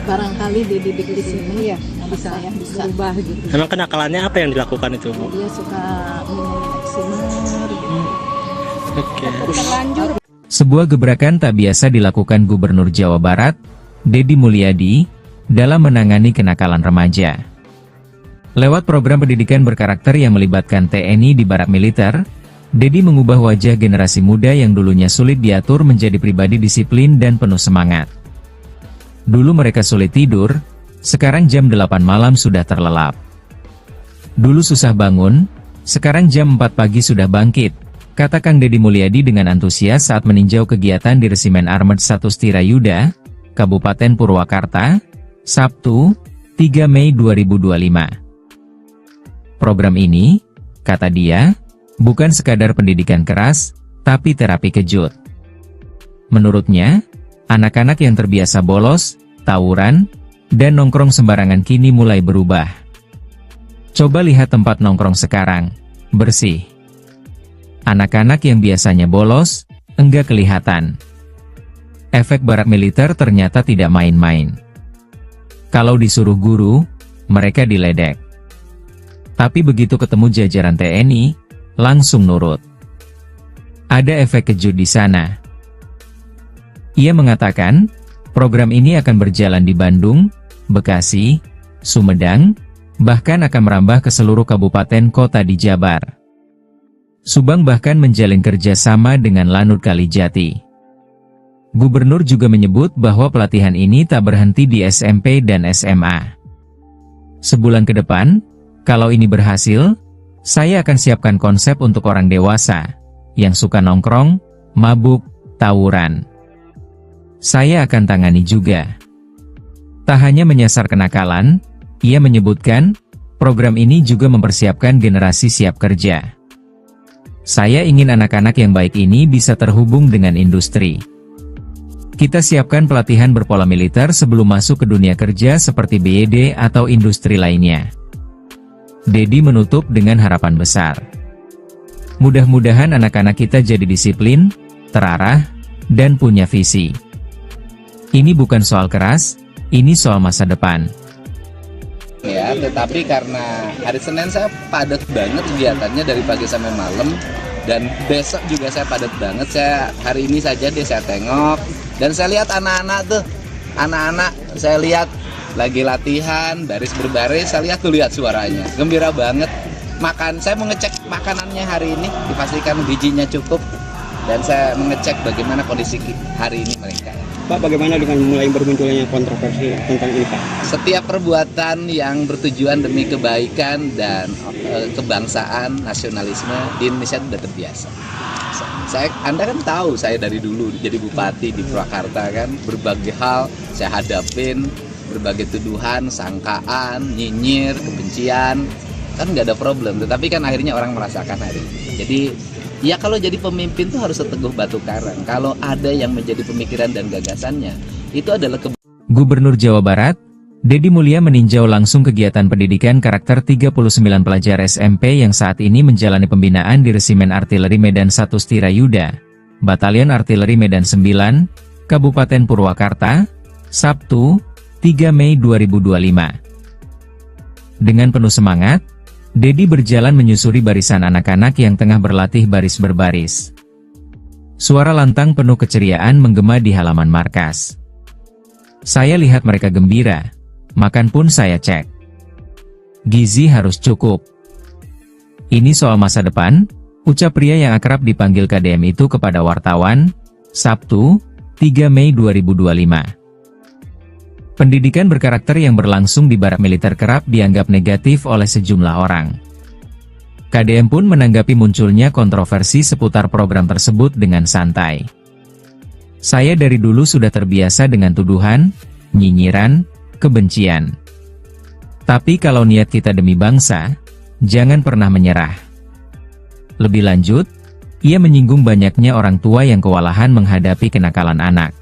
Barangkali dididik di sini ya bisa berubah gitu. Emang kenakalannya apa yang dilakukan itu, Bu? Dia suka minum eksimer gitu. Oke. Terlanjur. Sebuah gebrakan tak biasa dilakukan Gubernur Jawa Barat, Deddy Mulyadi, dalam menangani kenakalan remaja. Lewat program pendidikan berkarakter yang melibatkan TNI di barak militer, Deddy mengubah wajah generasi muda yang dulunya sulit diatur menjadi pribadi disiplin dan penuh semangat. Dulu mereka sulit tidur, sekarang jam 8 malam sudah terlelap. Dulu susah bangun, sekarang jam 4 pagi sudah bangkit, kata Kang Deddy Mulyadi dengan antusias saat meninjau kegiatan di Resimen Armet 1 Stirayuda, Kabupaten Purwakarta, Sabtu, 3 Mei 2025. Program ini, kata dia, bukan sekadar pendidikan keras, tapi terapi kejut. Menurutnya, anak-anak yang terbiasa bolos, tawuran, dan nongkrong sembarangan kini mulai berubah. Coba lihat tempat nongkrong sekarang, bersih. Anak-anak yang biasanya bolos, enggak kelihatan. Efek barak militer ternyata tidak main-main. Kalau disuruh guru, mereka diledek. Tapi begitu ketemu jajaran TNI, langsung nurut. Ada efek kejut di sana. Ia mengatakan, program ini akan berjalan di Bandung, Bekasi, Sumedang, bahkan akan merambah ke seluruh kabupaten kota di Jabar. Subang bahkan menjalin kerjasama dengan Lanut Kalijati. Gubernur juga menyebut bahwa pelatihan ini tak berhenti di SMP dan SMA. Sebulan ke depan, kalau ini berhasil, saya akan siapkan konsep untuk orang dewasa, yang suka nongkrong, mabuk, tawuran. Saya akan tangani juga. Tak hanya menyasar kenakalan, ia menyebutkan, program ini juga mempersiapkan generasi siap kerja. Saya ingin anak-anak yang baik ini bisa terhubung dengan industri. Kita siapkan pelatihan berpola militer sebelum masuk ke dunia kerja seperti BYD atau industri lainnya. Deddy menutup dengan harapan besar. Mudah-mudahan anak-anak kita jadi disiplin, terarah, dan punya visi. Ini bukan soal keras, ini soal masa depan. Ya, tetapi karena hari Senin saya padat banget kegiatannya dari pagi sampai malam, dan besok juga saya padat banget. Saya hari ini saja saya tengok dan saya lihat anak-anak saya lihat lagi latihan baris berbaris, saya lihat suaranya gembira banget. Saya mengecek makanannya hari ini, dipastikan gizinya cukup, dan saya mengecek bagaimana kondisi hari ini mereka. Pak, bagaimana dengan mulai bermunculnya kontroversi tentang ini, Pak? Setiap perbuatan yang bertujuan demi kebaikan dan kebangsaan, nasionalisme di Indonesia sudah terbiasa. Anda kan tahu saya dari dulu jadi bupati di Purwakarta kan, berbagai hal saya hadapin, berbagai tuduhan, sangkaan, nyinyir, kebencian, kan nggak ada problem. Tetapi kan akhirnya orang merasakan hari ini. Jadi ya kalau jadi pemimpin tuh harus seteguh batu karang. Kalau ada yang menjadi pemikiran dan gagasannya, itu adalah Gubernur Jawa Barat, Deddy Mulyadi meninjau langsung kegiatan pendidikan karakter 39 pelajar SMP yang saat ini menjalani pembinaan di Resimen Artileri Medan 1 Stirayuda, Batalion Artileri Medan 9, Kabupaten Purwakarta, Sabtu, 3 Mei 2025. Dengan penuh semangat, Deddy berjalan menyusuri barisan anak-anak yang tengah berlatih baris berbaris. Suara lantang penuh keceriaan menggema di halaman markas. Saya lihat mereka gembira, makan pun saya cek. Gizi harus cukup. Ini soal masa depan, ucap pria yang akrab dipanggil KDM itu kepada wartawan, Sabtu, 3 Mei 2025. Pendidikan berkarakter yang berlangsung di barak militer kerap dianggap negatif oleh sejumlah orang. KDM pun menanggapi munculnya kontroversi seputar program tersebut dengan santai. Saya dari dulu sudah terbiasa dengan tuduhan, nyinyiran, kebencian. Tapi kalau niat kita demi bangsa, jangan pernah menyerah. Lebih lanjut, ia menyinggung banyaknya orang tua yang kewalahan menghadapi kenakalan anak.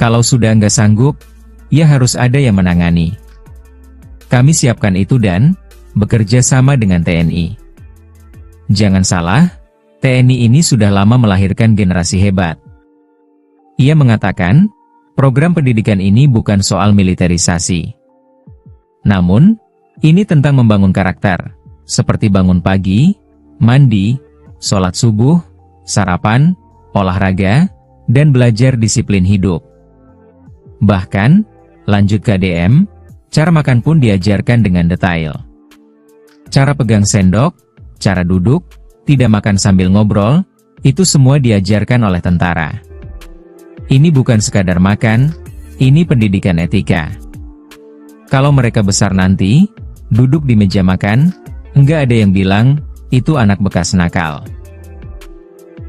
Kalau sudah nggak sanggup, ya harus ada yang menangani. Kami siapkan itu dan bekerja sama dengan TNI. Jangan salah, TNI ini sudah lama melahirkan generasi hebat. Ia mengatakan, program pendidikan ini bukan soal militerisasi. Namun, ini tentang membangun karakter, seperti bangun pagi, mandi, sholat subuh, sarapan, olahraga, dan belajar disiplin hidup. Bahkan, lanjut KDM, cara makan pun diajarkan dengan detail. Cara pegang sendok, cara duduk, tidak makan sambil ngobrol, itu semua diajarkan oleh tentara. Ini bukan sekadar makan, ini pendidikan etika. Kalau mereka besar nanti, duduk di meja makan, enggak ada yang bilang, itu anak bekas nakal.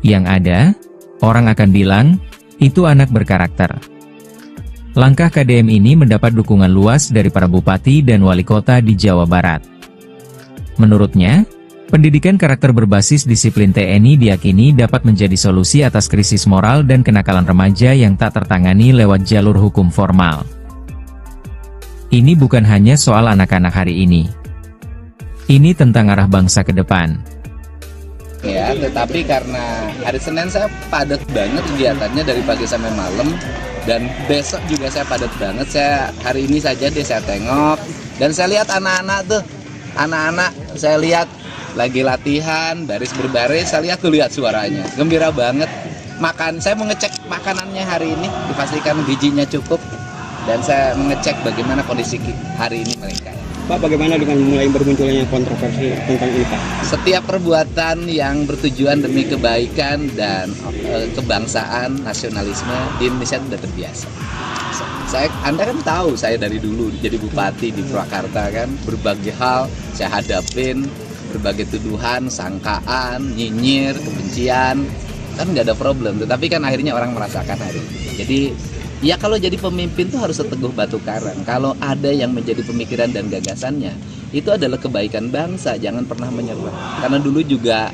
Yang ada, orang akan bilang, itu anak berkarakter. Langkah KDM ini mendapat dukungan luas dari para bupati dan wali kota di Jawa Barat. Menurutnya, pendidikan karakter berbasis disiplin TNI diyakini dapat menjadi solusi atas krisis moral dan kenakalan remaja yang tak tertangani lewat jalur hukum formal. Ini bukan hanya soal anak-anak hari ini. Ini tentang arah bangsa ke depan. Ya, tetapi karena hari Senin saya padat banget kegiatannya dari pagi sampai malam, dan besok juga saya padat banget. Hari ini saja saya tengok dan saya lihat anak-anak tuh, saya lihat lagi latihan baris berbaris, saya lihat suaranya gembira banget. Saya mau ngecek makanannya hari ini, dipastikan gizinya cukup, dan saya mengecek bagaimana kondisi hari ini mereka. Pak, bagaimana dengan mulai bermunculnya kontroversi tentang ini, Pak? Setiap perbuatan yang bertujuan demi kebaikan dan kebangsaan, nasionalisme di Indonesia sudah terbiasa. Anda kan tahu saya dari dulu jadi bupati di Purwakarta kan, berbagai hal saya hadapin, berbagai tuduhan, sangkaan, nyinyir, kebencian, kan nggak ada problem. Tetapi kan akhirnya orang merasakan hari ini. Jadi ya kalau jadi pemimpin tuh harus seteguh batu karang. Kalau ada yang menjadi pemikiran dan gagasannya, itu adalah kebaikan bangsa, jangan pernah menyerah. Karena dulu juga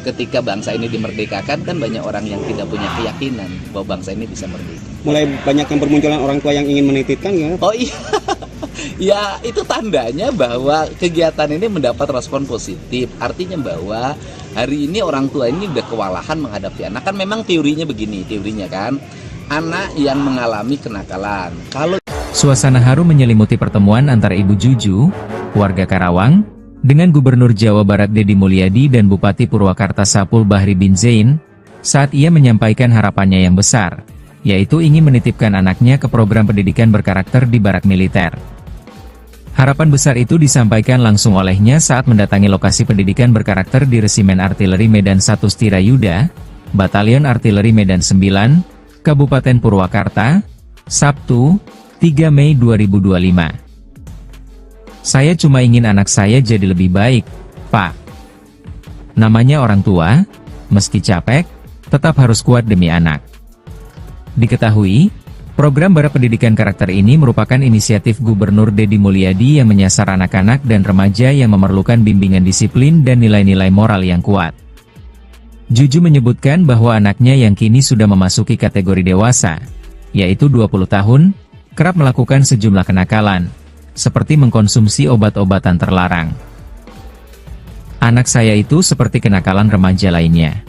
ketika bangsa ini dimerdekakan kan banyak orang yang tidak punya keyakinan bahwa bangsa ini bisa merdeka. Mulai banyak yang bermunculan orang tua yang ingin menitipkan ya? Oh iya, ya itu tandanya bahwa kegiatan ini mendapat respon positif. Artinya bahwa hari ini orang tua ini udah kewalahan menghadapi anak. Kan memang teorinya kan, anak yang mengalami kenakalan. Suasana haru menyelimuti pertemuan antara Ibu Juju, warga Karawang, dengan Gubernur Jawa Barat Deddy Mulyadi dan Bupati Purwakarta Sapul Bahri bin Zain, saat ia menyampaikan harapannya yang besar, yaitu ingin menitipkan anaknya ke program pendidikan berkarakter di barak militer. Harapan besar itu disampaikan langsung olehnya saat mendatangi lokasi pendidikan berkarakter di Resimen Artileri Medan 1 Stirayuda, Batalion Artileri Medan 9, Kabupaten Purwakarta, Sabtu, 3 Mei 2025. Saya cuma ingin anak saya jadi lebih baik, Pak. Namanya orang tua, meski capek, tetap harus kuat demi anak. Diketahui, program barak pendidikan karakter ini merupakan inisiatif Gubernur Deddy Mulyadi yang menyasar anak-anak dan remaja yang memerlukan bimbingan disiplin dan nilai-nilai moral yang kuat. Juju menyebutkan bahwa anaknya yang kini sudah memasuki kategori dewasa, yaitu 20 tahun, kerap melakukan sejumlah kenakalan, seperti mengkonsumsi obat-obatan terlarang. Anak saya itu seperti kenakalan remaja lainnya.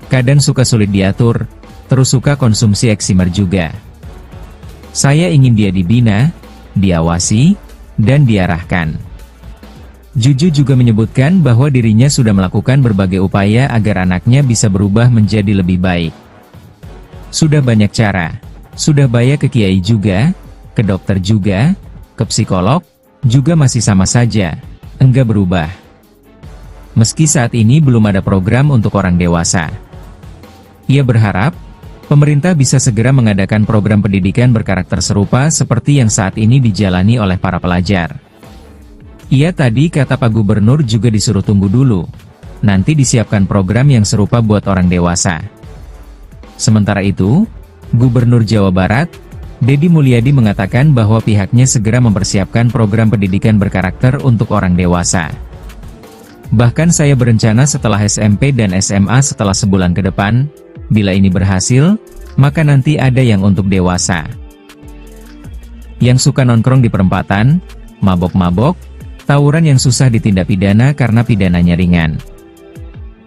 Kadang suka sulit diatur, terus suka konsumsi eksimer juga. Saya ingin dia dibina, diawasi, dan diarahkan. Juju juga menyebutkan bahwa dirinya sudah melakukan berbagai upaya agar anaknya bisa berubah menjadi lebih baik. Sudah banyak cara, Sudah bayar ke kiai juga, ke dokter juga, ke psikolog, juga masih sama saja, enggak berubah. Meski saat ini belum ada program untuk orang dewasa. Ia berharap, pemerintah bisa segera mengadakan program pendidikan berkarakter serupa seperti yang saat ini dijalani oleh para pelajar. Ia tadi kata Pak Gubernur juga disuruh tunggu dulu, nanti disiapkan program yang serupa buat orang dewasa. Sementara itu, Gubernur Jawa Barat, Deddy Mulyadi mengatakan bahwa pihaknya segera mempersiapkan program pendidikan berkarakter untuk orang dewasa. Bahkan saya berencana setelah SMP dan SMA setelah sebulan ke depan, bila ini berhasil, maka nanti ada yang untuk dewasa. Yang suka nongkrong di perempatan, mabok-mabok, tawuran yang susah ditindak pidana karena pidananya ringan.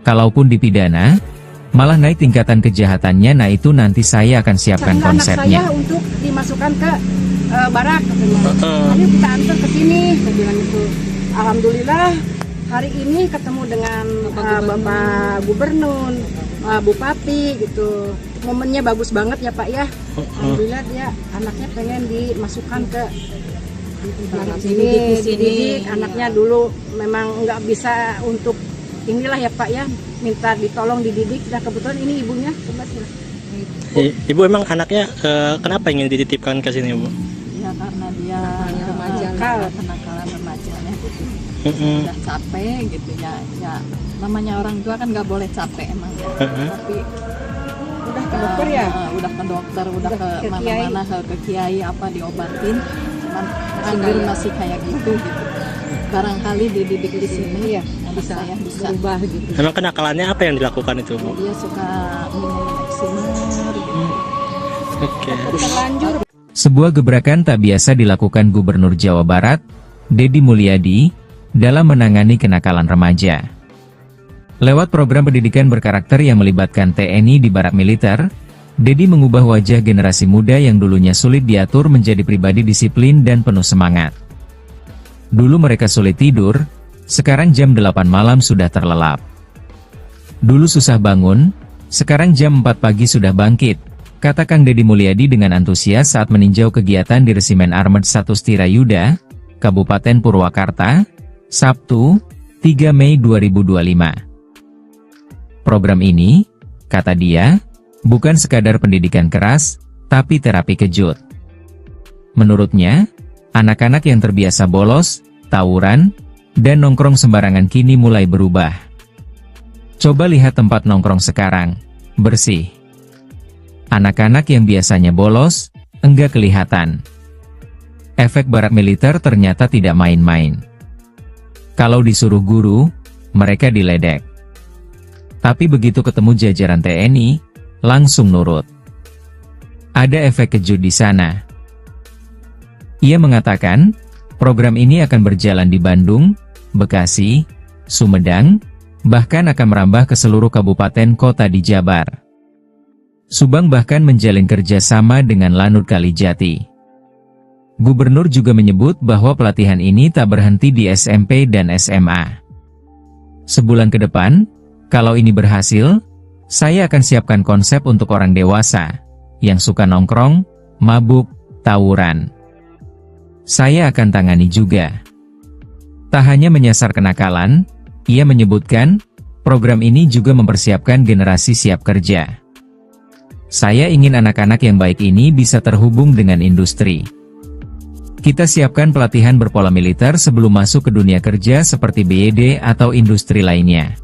Kalaupun dipidana, malah naik tingkatan kejahatannya, nah itu nanti saya akan siapkan Anak konsepnya. saya untuk dimasukkan ke barak katanya. Ayo kita antar ke sini, saya bilang itu. Alhamdulillah hari ini ketemu dengan Bapak Gubernur, Bupati gitu. Momennya bagus banget ya Pak ya. Alhamdulillah dia anaknya pengen dimasukkan ke dididik. Anaknya dulu memang nggak bisa untuk inilah ya Pak ya, minta ditolong dididik. Nah kebetulan ini ibunya, coba sih. Ibu emang anaknya kenapa ingin dititipkan ke sini, Bu? Ya karena dia kenakalan remajanya gitu. Udah capek gitu ya. Ya namanya orang tua kan nggak boleh capek emang ya. Tapi Udah ke dokter ya? Udah ke dokter, udah ke ke mana-mana, ke kiai apa diobatin. Cuman anggur masih kayak gitu. Barangkali dididik di sini ya bisa berubah gitu. Emang kenakalannya apa yang dilakukan itu, Bu? Dia suka minum eksimer gitu. Oke. Terlanjur. Sebuah gebrakan tak biasa dilakukan Gubernur Jawa Barat, Deddy Mulyadi, dalam menangani kenakalan remaja. Lewat program pendidikan berkarakter yang melibatkan TNI di barak militer, Deddy mengubah wajah generasi muda yang dulunya sulit diatur menjadi pribadi disiplin dan penuh semangat. Dulu mereka sulit tidur, sekarang jam 8 malam sudah terlelap. Dulu susah bangun, sekarang jam 4 pagi sudah bangkit, kata Kang Deddy Mulyadi dengan antusias saat meninjau kegiatan di Resimen Armed 1 Stirayuda, Kabupaten Purwakarta, Sabtu, 3 Mei 2025. Program ini, kata dia, bukan sekadar pendidikan keras, tapi terapi kejut. Menurutnya, anak-anak yang terbiasa bolos, tawuran, dan nongkrong sembarangan kini mulai berubah. Coba lihat tempat nongkrong sekarang, bersih. Anak-anak yang biasanya bolos, enggak kelihatan. Efek barak militer ternyata tidak main-main. Kalau disuruh guru, mereka diledek. Tapi begitu ketemu jajaran TNI, langsung nurut. Ada efek kejut di sana. Ia mengatakan, program ini akan berjalan di Bandung, Bekasi, Sumedang, bahkan akan merambah ke seluruh kabupaten kota di Jabar. Subang bahkan menjalin kerjasama dengan Lanut Kalijati. Gubernur juga menyebut bahwa pelatihan ini tak berhenti di SMP dan SMA. Sebulan ke depan, kalau ini berhasil, saya akan siapkan konsep untuk orang dewasa, yang suka nongkrong, mabuk, tawuran. Saya akan tangani juga. Tak hanya menyasar kenakalan, ia menyebutkan, program ini juga mempersiapkan generasi siap kerja. Saya ingin anak-anak yang baik ini bisa terhubung dengan industri. Kita siapkan pelatihan berpola militer sebelum masuk ke dunia kerja seperti BED atau industri lainnya.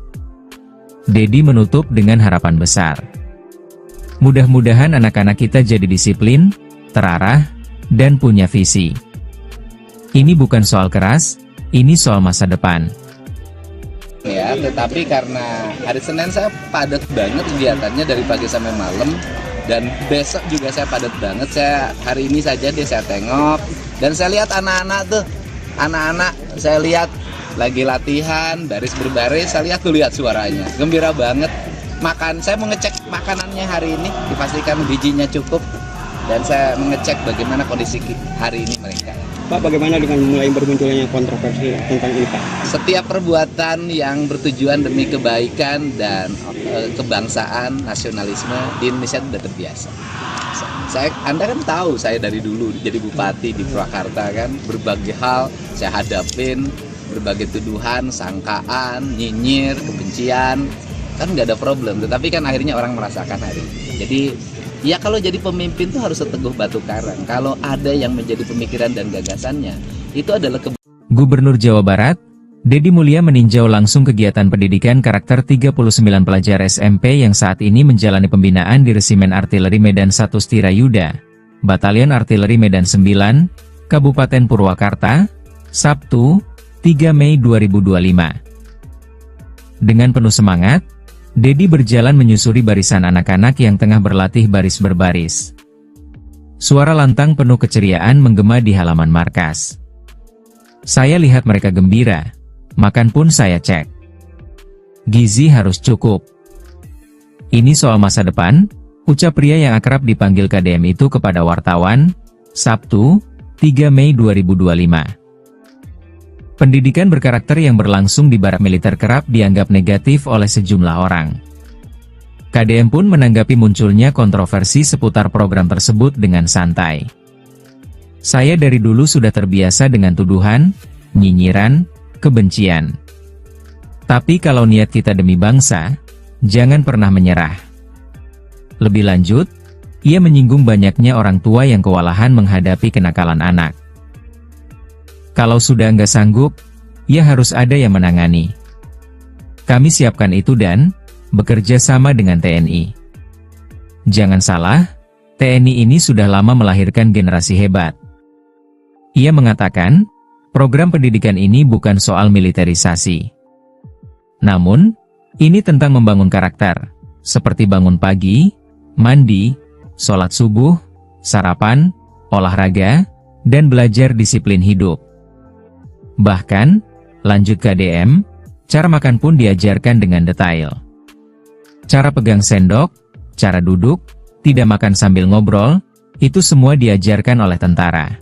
Deddy menutup dengan harapan besar. Mudah-mudahan anak-anak kita jadi disiplin, terarah, dan punya visi. Ini bukan soal keras, ini soal masa depan. Ya, tetapi karena hari Senin saya padat banget kegiatannya dari pagi sampai malam, dan besok juga saya padat banget. Saya hari ini saja saya tengok dan saya lihat anak-anak tuh, saya lihat lagi latihan baris berbaris, saya lihat suaranya gembira banget. Saya mau ngecek makanannya hari ini, dipastikan gizinya cukup, dan saya mengecek bagaimana kondisi hari ini mereka. Pak, bagaimana dengan mulai bermunculnya kontroversi tentang ini, Pak? Setiap perbuatan yang bertujuan demi kebaikan dan kebangsaan, nasionalisme di Indonesia sudah terbiasa. Anda kan tahu saya dari dulu jadi bupati di Purwakarta kan, berbagai hal saya hadapin, berbagai tuduhan, sangkaan, nyinyir, kebencian, kan nggak ada problem. Tetapi kan akhirnya orang merasakan hari ini. Jadi ya kalau jadi pemimpin tuh harus seteguh batu karang. Kalau ada yang menjadi pemikiran dan gagasannya, itu adalah Gubernur Jawa Barat, Deddy Mulia meninjau langsung kegiatan pendidikan karakter 39 pelajar SMP yang saat ini menjalani pembinaan di Resimen Artileri Medan 1 Stirayuda, Batalion Artileri Medan 9, Kabupaten Purwakarta, Sabtu, 3 Mei 2025. Dengan penuh semangat, Deddy berjalan menyusuri barisan anak-anak yang tengah berlatih baris berbaris. Suara lantang penuh keceriaan menggema di halaman markas. Saya lihat mereka gembira. Makan pun saya cek. Gizi harus cukup. Ini soal masa depan, ucap pria yang akrab dipanggil KDM itu kepada wartawan, Sabtu, 3 Mei 2025. Pendidikan berkarakter yang berlangsung di barak militer kerap dianggap negatif oleh sejumlah orang. KDM pun menanggapi munculnya kontroversi seputar program tersebut dengan santai. Saya dari dulu sudah terbiasa dengan tuduhan, nyinyiran, kebencian. Tapi kalau niat kita demi bangsa, jangan pernah menyerah. Lebih lanjut, ia menyinggung banyaknya orang tua yang kewalahan menghadapi kenakalan anak. Kalau sudah nggak sanggup, ya harus ada yang menangani. Kami siapkan itu dan bekerja sama dengan TNI. Jangan salah, TNI ini sudah lama melahirkan generasi hebat. Ia mengatakan, program pendidikan ini bukan soal militerisasi. Namun, ini tentang membangun karakter, seperti bangun pagi, mandi, sholat subuh, sarapan, olahraga, dan belajar disiplin hidup. Bahkan, lanjut KDM, cara makan pun diajarkan dengan detail. Cara pegang sendok, cara duduk, tidak makan sambil ngobrol, itu semua diajarkan oleh tentara.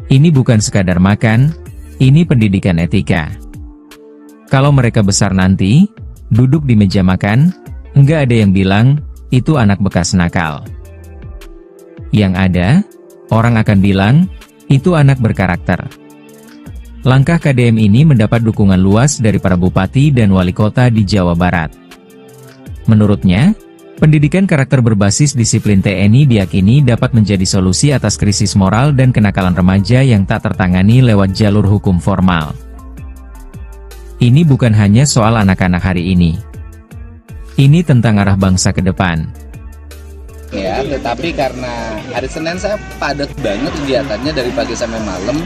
Ini bukan sekadar makan, ini pendidikan etika. Kalau mereka besar nanti, duduk di meja makan, enggak ada yang bilang, itu anak bekas nakal. Yang ada, orang akan bilang, itu anak berkarakter. Langkah KDM ini mendapat dukungan luas dari para bupati dan wali kota di Jawa Barat. Menurutnya, pendidikan karakter berbasis disiplin TNI diyakini dapat menjadi solusi atas krisis moral dan kenakalan remaja yang tak tertangani lewat jalur hukum formal. Ini bukan hanya soal anak-anak hari ini. Ini tentang arah bangsa ke depan. Ya, tetapi karena hari Senin saya padat banget kegiatannya dari pagi sampai malam,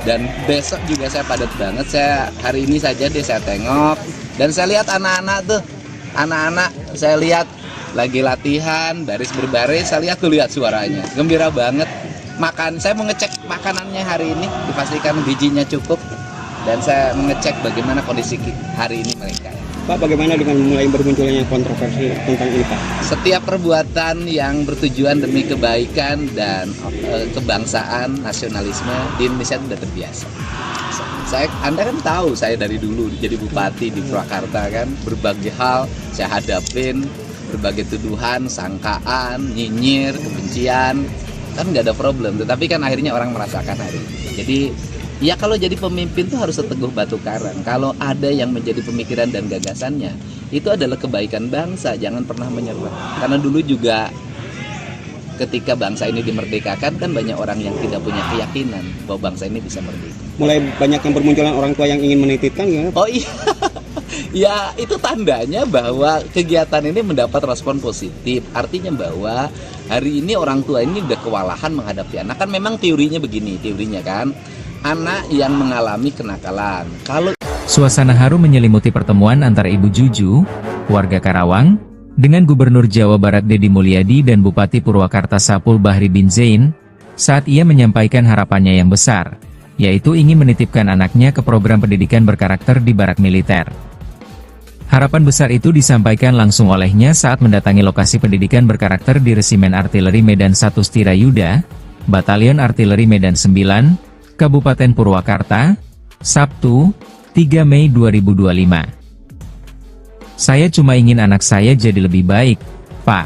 dan besok juga saya padat banget. Saya hari ini saja saya tengok dan saya lihat anak-anak saya lihat lagi latihan, baris berbaris, saya lihat suaranya, gembira banget. Saya mau ngecek makanannya hari ini, dipastikan gizinya cukup, dan saya mengecek bagaimana kondisi hari ini mereka. Pak, bagaimana dengan mulai bermunculnya kontroversi tentang ini, Pak? Setiap perbuatan yang bertujuan demi kebaikan dan kebangsaan, nasionalisme di Indonesia sudah terbiasa. Anda kan tahu saya dari dulu jadi bupati di Purwakarta kan, berbagai hal saya hadapin, berbagai tuduhan, sangkaan, nyinyir, kebencian, kan nggak ada problem. Tetapi kan akhirnya orang merasakan hari ini. Jadi ya kalau jadi pemimpin tuh harus seteguh batu karang. Kalau ada yang menjadi pemikiran dan gagasannya, itu adalah kebaikan bangsa, jangan pernah menyerah. Karena dulu juga ketika bangsa ini dimerdekakan kan banyak orang yang tidak punya keyakinan bahwa bangsa ini bisa merdeka. Mulai banyak yang bermunculan orang tua yang ingin menitipkan ya? Oh iya. Ya itu tandanya bahwa kegiatan ini mendapat respon positif. Artinya bahwa hari ini orang tua ini udah kewalahan menghadapi anak. Kan memang teorinya begini, kan anak yang mengalami kenakalan. Suasana haru menyelimuti pertemuan antara Ibu Juju, warga Karawang, dengan Gubernur Jawa Barat Deddy Mulyadi dan Bupati Purwakarta Sapul Bahri bin Zain, saat ia menyampaikan harapannya yang besar, yaitu ingin menitipkan anaknya ke program pendidikan berkarakter di barak militer. Harapan besar itu disampaikan langsung olehnya saat mendatangi lokasi pendidikan berkarakter di Resimen Artileri Medan 1 Stirayuda, Batalion Artileri Medan 9, Kabupaten Purwakarta, Sabtu, 3 Mei 2025. Saya cuma ingin anak saya jadi lebih baik, Pak.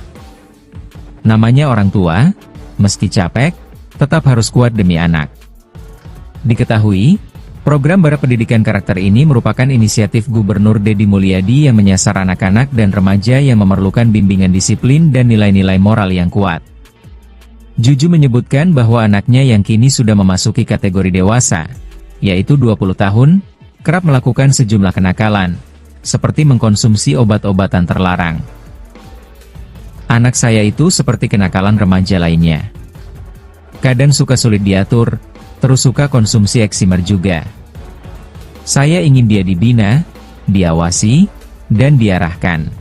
Namanya orang tua, meski capek, tetap harus kuat demi anak. Diketahui, program Barak Pendidikan Karakter ini merupakan inisiatif Gubernur Deddy Mulyadi yang menyasar anak-anak dan remaja yang memerlukan bimbingan disiplin dan nilai-nilai moral yang kuat. Juju menyebutkan bahwa anaknya yang kini sudah memasuki kategori dewasa, yaitu 20 tahun, kerap melakukan sejumlah kenakalan, seperti mengkonsumsi obat-obatan terlarang. Anak saya itu seperti kenakalan remaja lainnya. Kadang suka sulit diatur, terus suka konsumsi eksimer juga. Saya ingin dia dibina, diawasi, dan diarahkan.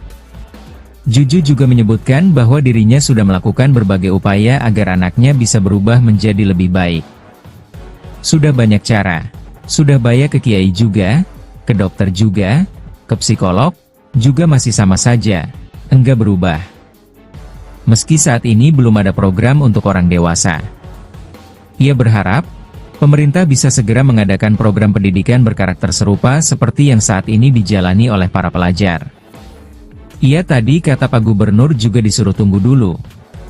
Juju juga menyebutkan bahwa dirinya sudah melakukan berbagai upaya agar anaknya bisa berubah menjadi lebih baik. Sudah banyak cara, sudah bayar ke kiai juga, ke dokter juga, ke psikolog, juga masih sama saja, enggak berubah. Meski saat ini belum ada program untuk orang dewasa. Ia berharap, pemerintah bisa segera mengadakan program pendidikan berkarakter serupa seperti yang saat ini dijalani oleh para pelajar. Ia tadi kata Pak Gubernur juga disuruh tunggu dulu,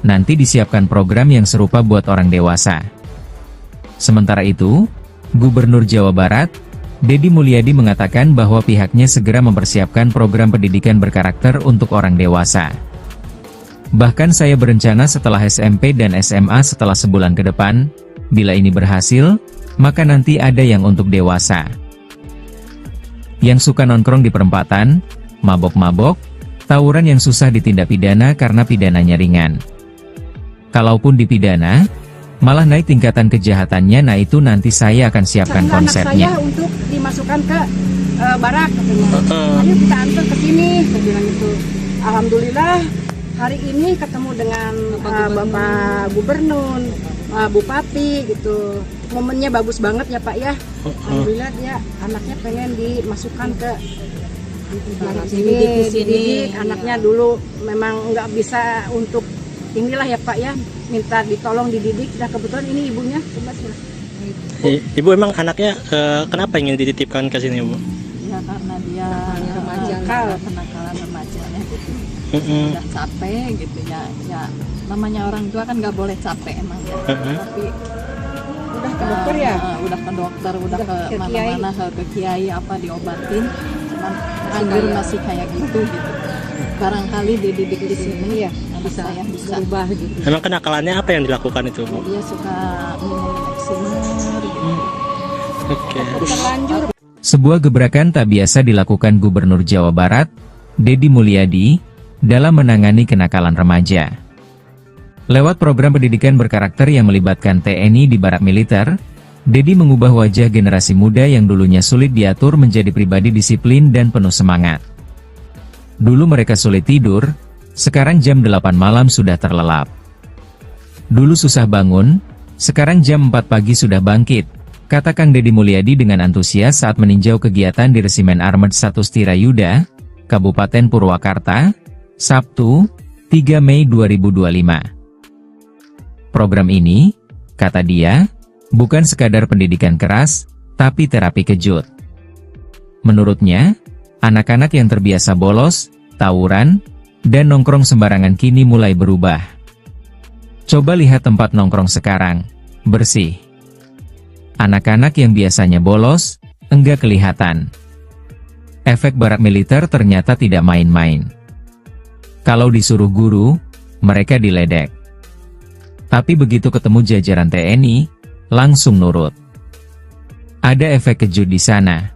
nanti disiapkan program yang serupa buat orang dewasa. Sementara itu, Gubernur Jawa Barat, Deddy Mulyadi mengatakan bahwa pihaknya segera mempersiapkan program pendidikan berkarakter untuk orang dewasa. Bahkan saya berencana setelah SMP dan SMA setelah sebulan ke depan, bila ini berhasil, maka nanti ada yang untuk dewasa. Yang suka nongkrong di perempatan, mabok-mabok, tawuran yang susah ditindak pidana karena pidananya ringan. Kalaupun dipidana, malah naik tingkatan kejahatannya, nah itu nanti saya akan siapkan konsepnya. Anak saya untuk dimasukkan ke barak katanya. Ayo kita antar ke sini, saya bilang itu. Alhamdulillah hari ini ketemu dengan Bapak Gubernur, Bupati gitu. Momennya bagus banget ya Pak ya. Alhamdulillah dia anaknya pengen dimasukkan ke dididik. Anaknya dulu memang nggak bisa untuk inilah ya Pak ya, minta ditolong dididik. Nah kebetulan ini ibunya. Ibu emang anaknya kenapa ingin dititipkan ke sini, Bu? Ya karena dia kenakalan remajanya gitu. Udah capek gitu ya. Namanya orang tua kan nggak boleh capek emang ya. Tapi udah ke dokter ya? Udah ke dokter, udah ke mana-mana, ke kiai apa diobatin. Cuman anggur masih kayak gitu. Barangkali dididik di sini ya bisa berubah gitu. Emang kenakalannya apa yang dilakukan itu, Bu? Dia suka minum eksimer gitu. Oke. Terlanjur. Sebuah gebrakan tak biasa dilakukan Gubernur Jawa Barat, Deddy Mulyadi, dalam menangani kenakalan remaja. Lewat program pendidikan berkarakter yang melibatkan TNI di barak militer, Deddy mengubah wajah generasi muda yang dulunya sulit diatur menjadi pribadi disiplin dan penuh semangat. Dulu mereka sulit tidur, sekarang jam 8 malam sudah terlelap. Dulu susah bangun, sekarang jam 4 pagi sudah bangkit, kata Kang Deddy Mulyadi dengan antusias saat meninjau kegiatan di Resimen Armed 1 Stirayuda, Kabupaten Purwakarta, Sabtu, 3 Mei 2025. Program ini, kata dia, bukan sekadar pendidikan keras, tapi terapi kejut. Menurutnya, anak-anak yang terbiasa bolos, tawuran, dan nongkrong sembarangan kini mulai berubah. Coba lihat tempat nongkrong sekarang, bersih. Anak-anak yang biasanya bolos, enggak kelihatan. Efek barak militer ternyata tidak main-main. Kalau disuruh guru, mereka diledek. Tapi begitu ketemu jajaran TNI, langsung nurut. Ada efek kejut di sana.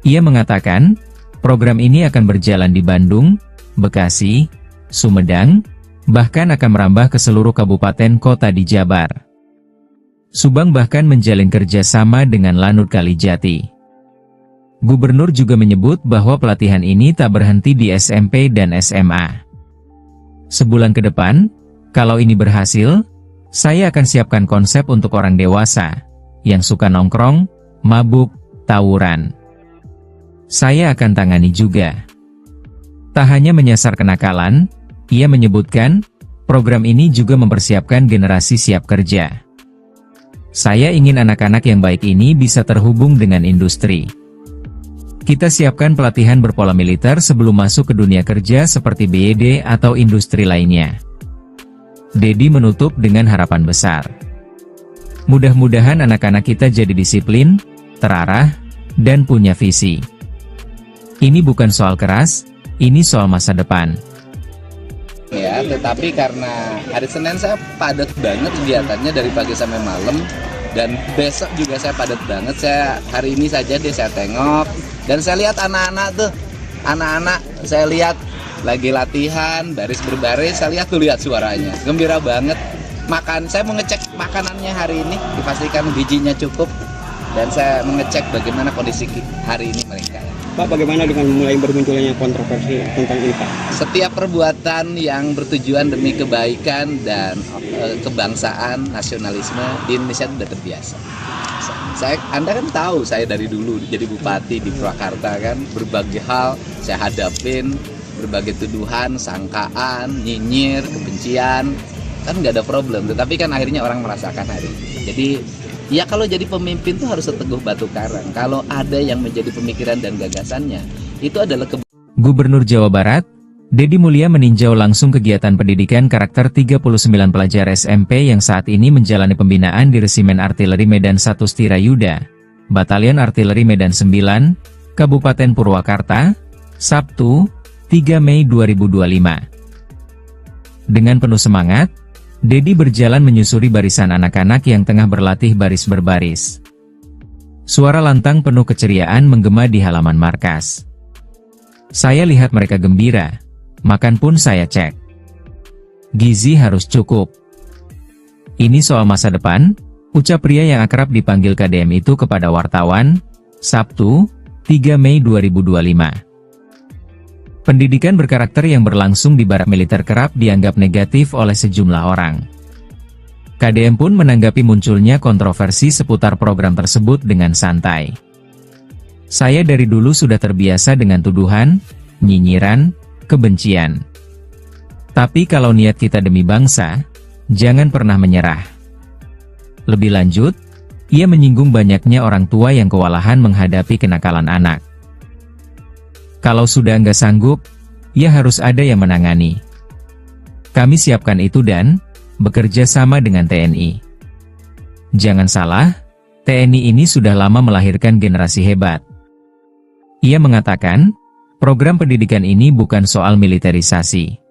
Ia mengatakan, program ini akan berjalan di Bandung, Bekasi, Sumedang, bahkan akan merambah ke seluruh kabupaten kota di Jabar. Subang bahkan menjalin kerjasama dengan Lanut Kalijati. Gubernur juga menyebut bahwa pelatihan ini tak berhenti di SMP dan SMA. Sebulan ke depan, kalau ini berhasil, saya akan siapkan konsep untuk orang dewasa, yang suka nongkrong, mabuk, tawuran. Saya akan tangani juga. Tak hanya menyasar kenakalan, ia menyebutkan, program ini juga mempersiapkan generasi siap kerja. Saya ingin anak-anak yang baik ini bisa terhubung dengan industri. Kita siapkan pelatihan berpola militer sebelum masuk ke dunia kerja seperti BED atau industri lainnya. Dedi menutup dengan harapan besar. Mudah-mudahan anak-anak kita jadi disiplin, terarah, dan punya visi. Ini bukan soal keras, ini soal masa depan. Ya, tetapi karena hari Senin saya padat banget kegiatannya dari pagi sampai malam, dan besok juga saya padat banget. Saya hari ini saja saya tengok dan saya lihat anak-anak saya lihat lagi latihan baris berbaris, saya lihat suaranya gembira banget. Saya mau ngecek makanannya hari ini, dipastikan gizinya cukup, dan saya mengecek bagaimana kondisi hari ini mereka. Pak, bagaimana dengan mulai bermunculnya kontroversi tentang ini, Pak? Setiap perbuatan yang bertujuan demi kebaikan dan kebangsaan, nasionalisme di Indonesia itu sudah terbiasa. Anda kan tahu saya dari dulu jadi bupati di Purwakarta kan, berbagai hal saya hadapin, berbagai tuduhan, sangkaan, nyinyir, kebencian, kan nggak ada problem. Tetapi kan akhirnya orang merasakan hari ini. Jadi ya kalau jadi pemimpin tuh harus seteguh batu karang. Kalau ada yang menjadi pemikiran dan gagasannya, itu adalah Gubernur Jawa Barat, Dedi Mulia meninjau langsung kegiatan pendidikan karakter 39 pelajar SMP yang saat ini menjalani pembinaan di Resimen Artileri Medan 1 Stirayuda, Batalion Artileri Medan 9, Kabupaten Purwakarta, Sabtu, 3 Mei 2025. Dengan penuh semangat, Dedi berjalan menyusuri barisan anak-anak yang tengah berlatih baris berbaris. Suara lantang penuh keceriaan menggema di halaman markas. Saya lihat mereka gembira, makan pun saya cek. Gizi harus cukup. Ini soal masa depan, ucap pria yang akrab dipanggil KDM itu kepada wartawan, Sabtu, 3 Mei 2025. Pendidikan berkarakter yang berlangsung di barak militer kerap dianggap negatif oleh sejumlah orang. KDM pun menanggapi munculnya kontroversi seputar program tersebut dengan santai. Saya dari dulu sudah terbiasa dengan tuduhan, nyinyiran, kebencian. Tapi kalau niat kita demi bangsa, jangan pernah menyerah. Lebih lanjut, ia menyinggung banyaknya orang tua yang kewalahan menghadapi kenakalan anak. Kalau sudah nggak sanggup, ya harus ada yang menangani. Kami siapkan itu dan bekerja sama dengan TNI. Jangan salah, TNI ini sudah lama melahirkan generasi hebat. Ia mengatakan, program pendidikan ini bukan soal militerisasi.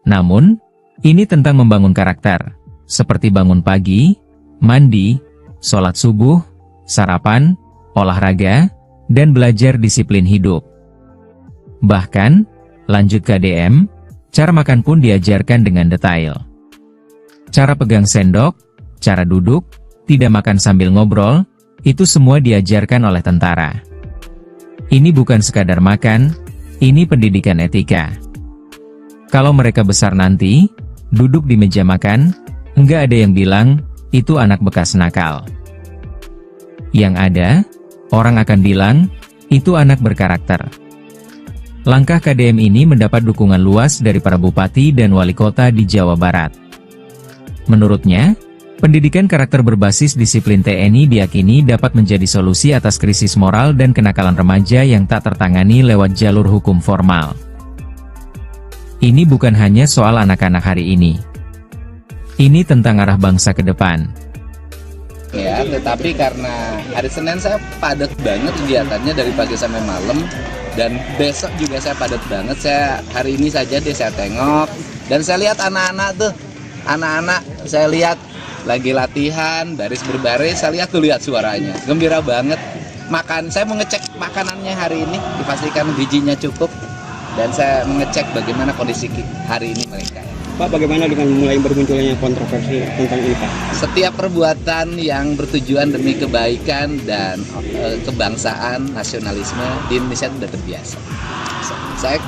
Namun, ini tentang membangun karakter, seperti bangun pagi, mandi, sholat subuh, sarapan, olahraga, dan belajar disiplin hidup. Bahkan, lanjut KDM, cara makan pun diajarkan dengan detail. Cara pegang sendok, cara duduk, tidak makan sambil ngobrol, itu semua diajarkan oleh tentara. Ini bukan sekadar makan, ini pendidikan etika. Kalau mereka besar nanti, duduk di meja makan, enggak ada yang bilang, itu anak bekas nakal. Yang ada, orang akan bilang, itu anak berkarakter. Langkah KDM ini mendapat dukungan luas dari para bupati dan wali kota di Jawa Barat. Menurutnya, pendidikan karakter berbasis disiplin TNI diyakini dapat menjadi solusi atas krisis moral dan kenakalan remaja yang tak tertangani lewat jalur hukum formal. Ini bukan hanya soal anak-anak hari ini. Ini tentang arah bangsa ke depan. Ya, tetapi karena hari Senin saya padat banget kegiatannya dari pagi sampai malam, dan besok juga saya padat banget. Saya hari ini saja saya tengok dan saya lihat anak-anak saya lihat lagi latihan baris berbaris, saya lihat suaranya gembira banget. Saya mau ngecek makanannya hari ini, dipastikan gizinya cukup, dan saya mengecek bagaimana kondisi hari ini mereka. Pak, bagaimana dengan mulai bermunculnya kontroversi tentang ini, Pak? Setiap perbuatan yang bertujuan demi kebaikan dan kebangsaan, nasionalisme di Indonesia itu sudah terbiasa.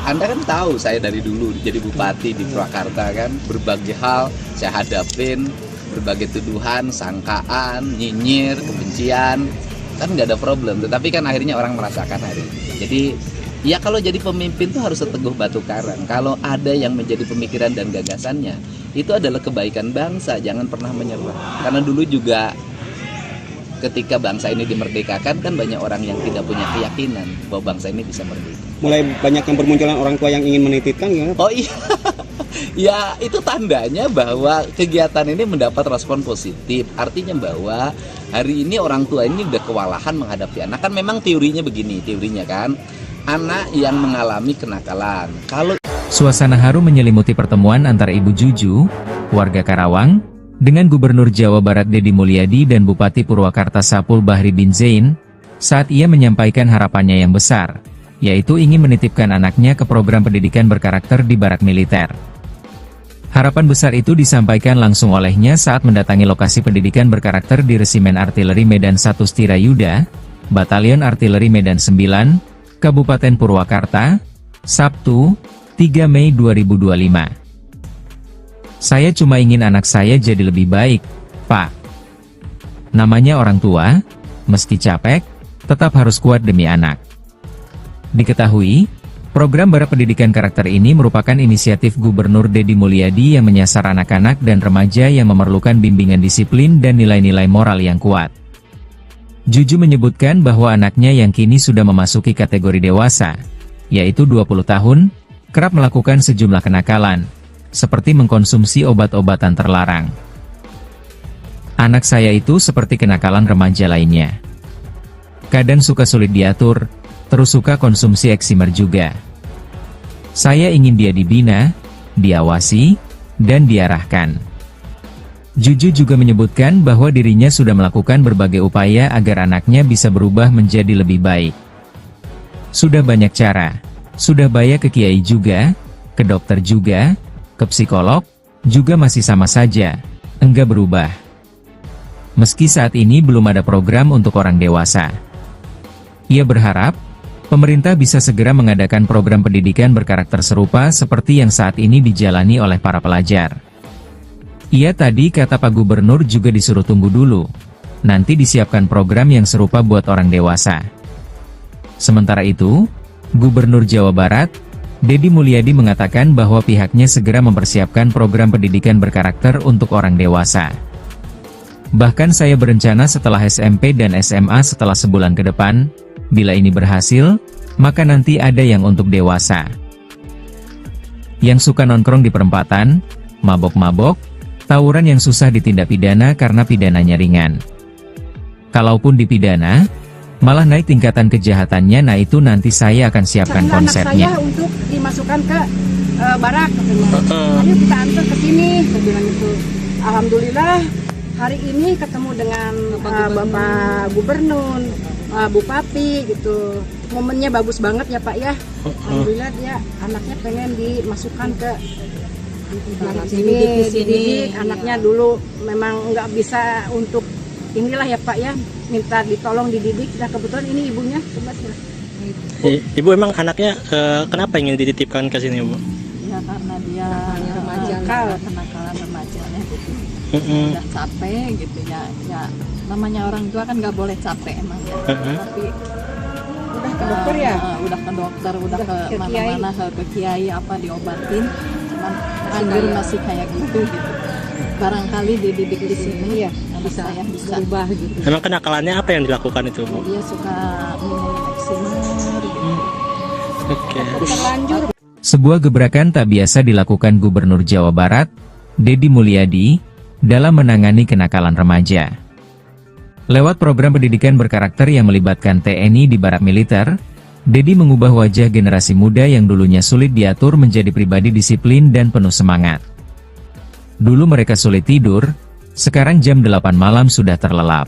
Anda kan tahu saya dari dulu jadi bupati di Purwakarta kan, berbagai hal saya hadapin, berbagai tuduhan, sangkaan, nyinyir, kebencian, kan nggak ada problem. Tetapi kan akhirnya orang merasakan hari ini. Jadi ya kalau jadi pemimpin tuh harus seteguh batu karang. Kalau ada yang menjadi pemikiran dan gagasannya, itu adalah kebaikan bangsa, jangan pernah menyerah. Karena dulu juga ketika bangsa ini dimerdekakan kan banyak orang yang tidak punya keyakinan bahwa bangsa ini bisa merdeka. Mulai banyak yang bermunculan orang tua yang ingin menitipkan gimana? Oh iya, Ya, itu tandanya bahwa kegiatan ini mendapat respon positif. Artinya bahwa hari ini orang tua ini udah kewalahan menghadapi anak. Kan memang teorinya begini, teorinya kan. Anak yang mengalami kenakalan. Kalau Suasana haru menyelimuti pertemuan antara Ibu Juju, warga Karawang, dengan Gubernur Jawa Barat Deddy Mulyadi dan Bupati Purwakarta Sapul Bahri bin Zain, saat ia menyampaikan harapannya yang besar, yaitu ingin menitipkan anaknya ke program pendidikan berkarakter di Barak Militer. Harapan besar itu disampaikan langsung olehnya saat mendatangi lokasi pendidikan berkarakter di Resimen Artileri Medan 1 Stirayuda, Batalion Artileri Medan 9, Kabupaten Purwakarta, Sabtu, 3 Mei 2025. Saya cuma ingin anak saya jadi lebih baik, Pak. Namanya orang tua, meski capek, tetap harus kuat demi anak. Diketahui, program Barak Pendidikan Karakter ini merupakan inisiatif Gubernur Deddy Mulyadi yang menyasar anak-anak dan remaja yang memerlukan bimbingan disiplin dan nilai-nilai moral yang kuat. Juju menyebutkan bahwa anaknya yang kini sudah memasuki kategori dewasa, yaitu 20 tahun, kerap melakukan sejumlah kenakalan, seperti mengkonsumsi obat-obatan terlarang. Anak saya itu seperti kenakalan remaja lainnya. Kadang suka sulit diatur, terus suka konsumsi eksimer juga. Saya ingin dia dibina, diawasi, dan diarahkan. Juju juga menyebutkan bahwa dirinya sudah melakukan berbagai upaya agar anaknya bisa berubah menjadi lebih baik. Sudah banyak cara. Sudah bayar ke kiai juga, ke dokter juga, ke psikolog, juga masih sama saja, enggak berubah. Meski saat ini belum ada program untuk orang dewasa. Ia berharap, pemerintah bisa segera mengadakan program pendidikan berkarakter serupa seperti yang saat ini dijalani oleh para pelajar. Ia tadi kata Pak Gubernur juga disuruh tunggu dulu, nanti disiapkan program yang serupa buat orang dewasa. Sementara itu, Gubernur Jawa Barat, Deddy Mulyadi mengatakan bahwa pihaknya segera mempersiapkan program pendidikan berkarakter untuk orang dewasa. Bahkan saya berencana setelah SMP dan SMA setelah sebulan ke depan, bila ini berhasil, maka nanti ada yang untuk dewasa. Yang suka nongkrong di perempatan, mabok-mabok, tawuran yang susah ditindak pidana karena pidananya ringan. Kalaupun dipidana, malah naik tingkatan kejahatannya, nah itu nanti saya akan siapkan konsepnya. Anak saya untuk dimasukkan ke barak, ayo kita antar ke sini, saya bilang itu. Alhamdulillah hari ini ketemu dengan Bapak Gubernur, Bupati gitu. Momennya bagus banget ya Pak ya. Alhamdulillah dia anaknya pengen dimasukkan ke sini. Anaknya dulu memang nggak bisa untuk inilah ya Pak ya, minta ditolong dididik. Nah kebetulan ini ibunya, coba silahkan. Ibu emang anaknya kenapa ingin dititipkan ke sini, Bu? Ya karena dia kenakalan remajanya gitu. Udah capek gitu ya. Ya namanya orang tua kan nggak boleh capek emang ya. Tapi Udah ke dokter ya? Udah ke dokter, udah ke mana-mana, ke kiai apa diobatin. Cuman anjir masih kayak gitu. Barangkali dididik di sini ya bisa berubah gitu. Emang kenakalannya apa yang dilakukan itu, Bu? Dia suka minum eksimer gitu. Oke. Terlanjur. Sebuah gebrakan tak biasa dilakukan Gubernur Jawa Barat, Deddy Mulyadi, dalam menangani kenakalan remaja. Lewat program pendidikan berkarakter yang melibatkan TNI di Barak Militer, Deddy mengubah wajah generasi muda yang dulunya sulit diatur menjadi pribadi disiplin dan penuh semangat. Dulu mereka sulit tidur, sekarang jam 8 malam sudah terlelap.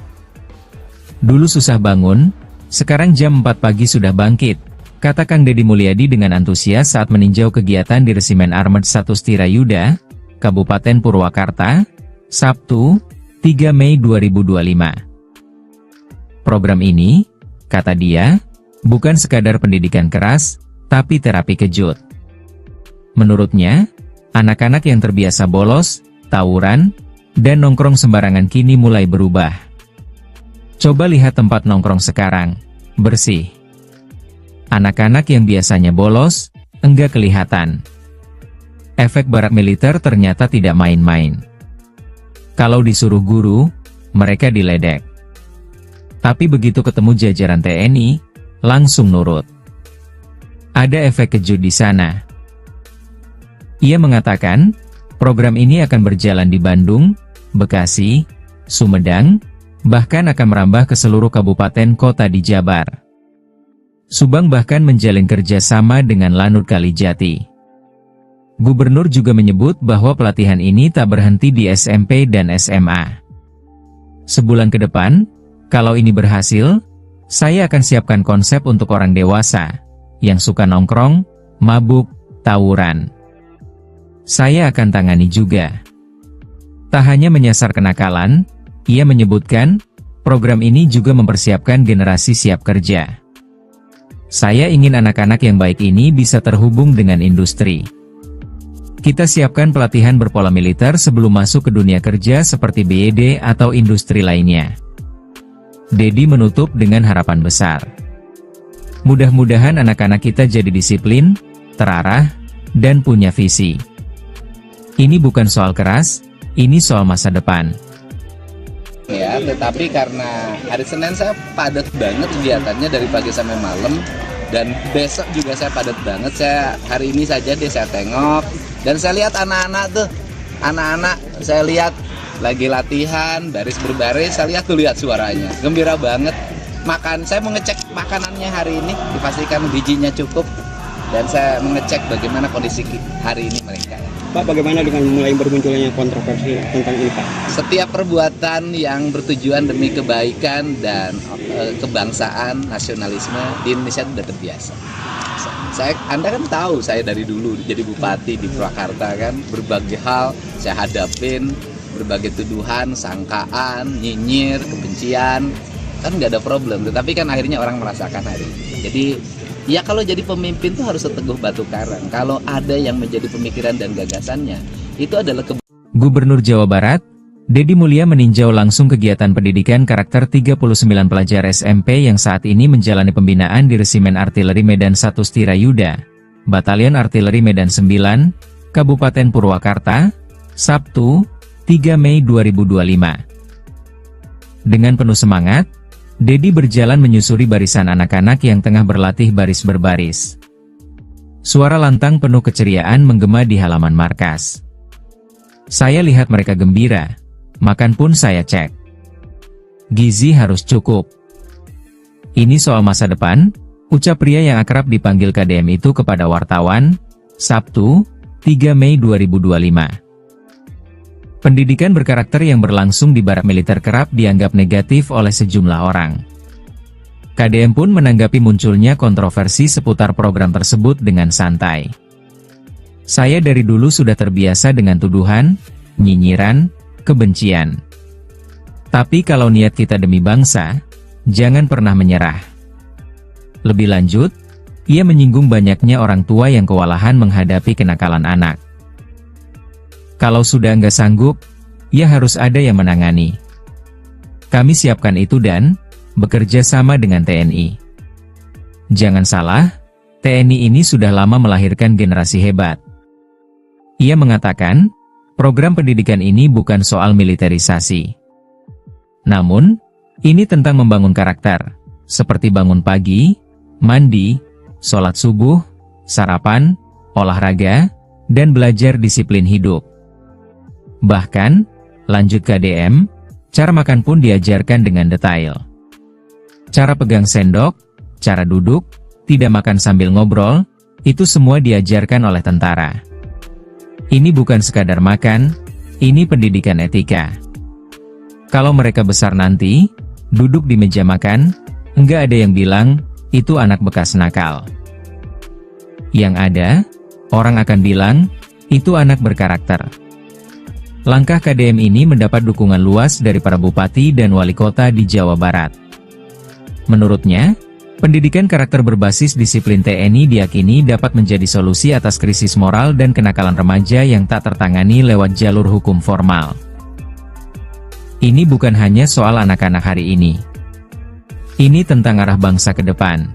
Dulu susah bangun, sekarang jam 4 pagi sudah bangkit, kata Kang Deddy Mulyadi dengan antusias saat meninjau kegiatan di Resimen Armet 1 Stirayuda, Kabupaten Purwakarta, Sabtu, 3 Mei 2025. Program ini, kata dia, bukan sekadar pendidikan keras, tapi terapi kejut. Menurutnya, anak-anak yang terbiasa bolos, tawuran, dan nongkrong sembarangan kini mulai berubah. Coba lihat tempat nongkrong sekarang, bersih. Anak-anak yang biasanya bolos, enggak kelihatan. Efek Barak Militer ternyata tidak main-main. Kalau disuruh guru, mereka diledek. Tapi begitu ketemu jajaran TNI, langsung nurut. Ada efek kejut di sana. Ia mengatakan, program ini akan berjalan di Bandung, Bekasi, Sumedang, bahkan akan merambah ke seluruh kabupaten kota di Jabar. Subang bahkan menjalin kerjasama dengan Lanut Kalijati. Gubernur juga menyebut bahwa pelatihan ini tak berhenti di SMP dan SMA. Sebulan ke depan, kalau ini berhasil, saya akan siapkan konsep untuk orang dewasa, yang suka nongkrong, mabuk, tawuran. Saya akan tangani juga. Tak hanya menyasar kenakalan, ia menyebutkan, program ini juga mempersiapkan generasi siap kerja. Saya ingin anak-anak yang baik ini bisa terhubung dengan industri. Kita siapkan pelatihan berpola militer sebelum masuk ke dunia kerja seperti BED atau industri lainnya. Dedi menutup dengan harapan besar. Mudah-mudahan anak-anak kita jadi disiplin, terarah, dan punya visi. Ini bukan soal keras, ini soal masa depan. Ya, tetapi karena hari Senin saya padat banget kegiatannya dari pagi sampai malam, dan besok juga saya padat banget. Saya hari ini saja saya tengok, dan saya lihat anak-anak tuh, saya lihat lagi latihan, baris berbaris, saya lihat suaranya, gembira banget. Saya mau ngecek makanannya hari ini, dipastikan bijinya cukup, dan saya mengecek bagaimana kondisi hari ini mereka. Pak, bagaimana dengan mulai bermunculnya kontroversi tentang ini, Pak? Setiap perbuatan yang bertujuan demi kebaikan dan kebangsaan, nasionalisme di Indonesia sudah terbiasa. Anda kan tahu saya dari dulu jadi bupati di Purwakarta kan, berbagai hal saya hadapin, berbagai tuduhan, sangkaan, nyinyir, kebencian, kan nggak ada problem. Tetapi kan akhirnya orang merasakan hari ini. Jadi ya kalau jadi pemimpin tuh harus seteguh batu karang. Kalau ada yang menjadi pemikiran dan gagasannya, itu adalah Gubernur Jawa Barat, Dedi Mulia meninjau langsung kegiatan pendidikan karakter 39 pelajar SMP yang saat ini menjalani pembinaan di Resimen Artileri Medan 1 Stirayuda, Batalion Artileri Medan 9, Kabupaten Purwakarta, Sabtu, 3 Mei 2025. Dengan penuh semangat, Dedi berjalan menyusuri barisan anak-anak yang tengah berlatih baris berbaris. Suara lantang penuh keceriaan menggema di halaman markas. Saya lihat mereka gembira, makan pun saya cek. Gizi harus cukup. Ini soal masa depan, ucap pria yang akrab dipanggil KDM itu kepada wartawan, Sabtu, 3 Mei 2025. Pendidikan berkarakter yang berlangsung di barak militer kerap dianggap negatif oleh sejumlah orang. KDM pun menanggapi munculnya kontroversi seputar program tersebut dengan santai. Saya dari dulu sudah terbiasa dengan tuduhan, nyinyiran, kebencian. Tapi kalau niat kita demi bangsa, jangan pernah menyerah. Lebih lanjut, ia menyinggung banyaknya orang tua yang kewalahan menghadapi kenakalan anak. Kalau sudah nggak sanggup, ya harus ada yang menangani. Kami siapkan itu dan bekerja sama dengan TNI. Jangan salah, TNI ini sudah lama melahirkan generasi hebat. Ia mengatakan, program pendidikan ini bukan soal militerisasi. Namun, ini tentang membangun karakter, seperti bangun pagi, mandi, sholat subuh, sarapan, olahraga, dan belajar disiplin hidup. Bahkan, lanjut KDM, cara makan pun diajarkan dengan detail. Cara pegang sendok, cara duduk, tidak makan sambil ngobrol, itu semua diajarkan oleh tentara. Ini bukan sekadar makan, ini pendidikan etika. Kalau mereka besar nanti, duduk di meja makan, enggak ada yang bilang, itu anak bekas nakal. Yang ada, orang akan bilang, itu anak berkarakter. Langkah KDM ini mendapat dukungan luas dari para bupati dan wali kota di Jawa Barat. Menurutnya, pendidikan karakter berbasis disiplin TNI diyakini dapat menjadi solusi atas krisis moral dan kenakalan remaja yang tak tertangani lewat jalur hukum formal. Ini bukan hanya soal anak-anak hari ini. Ini tentang arah bangsa ke depan.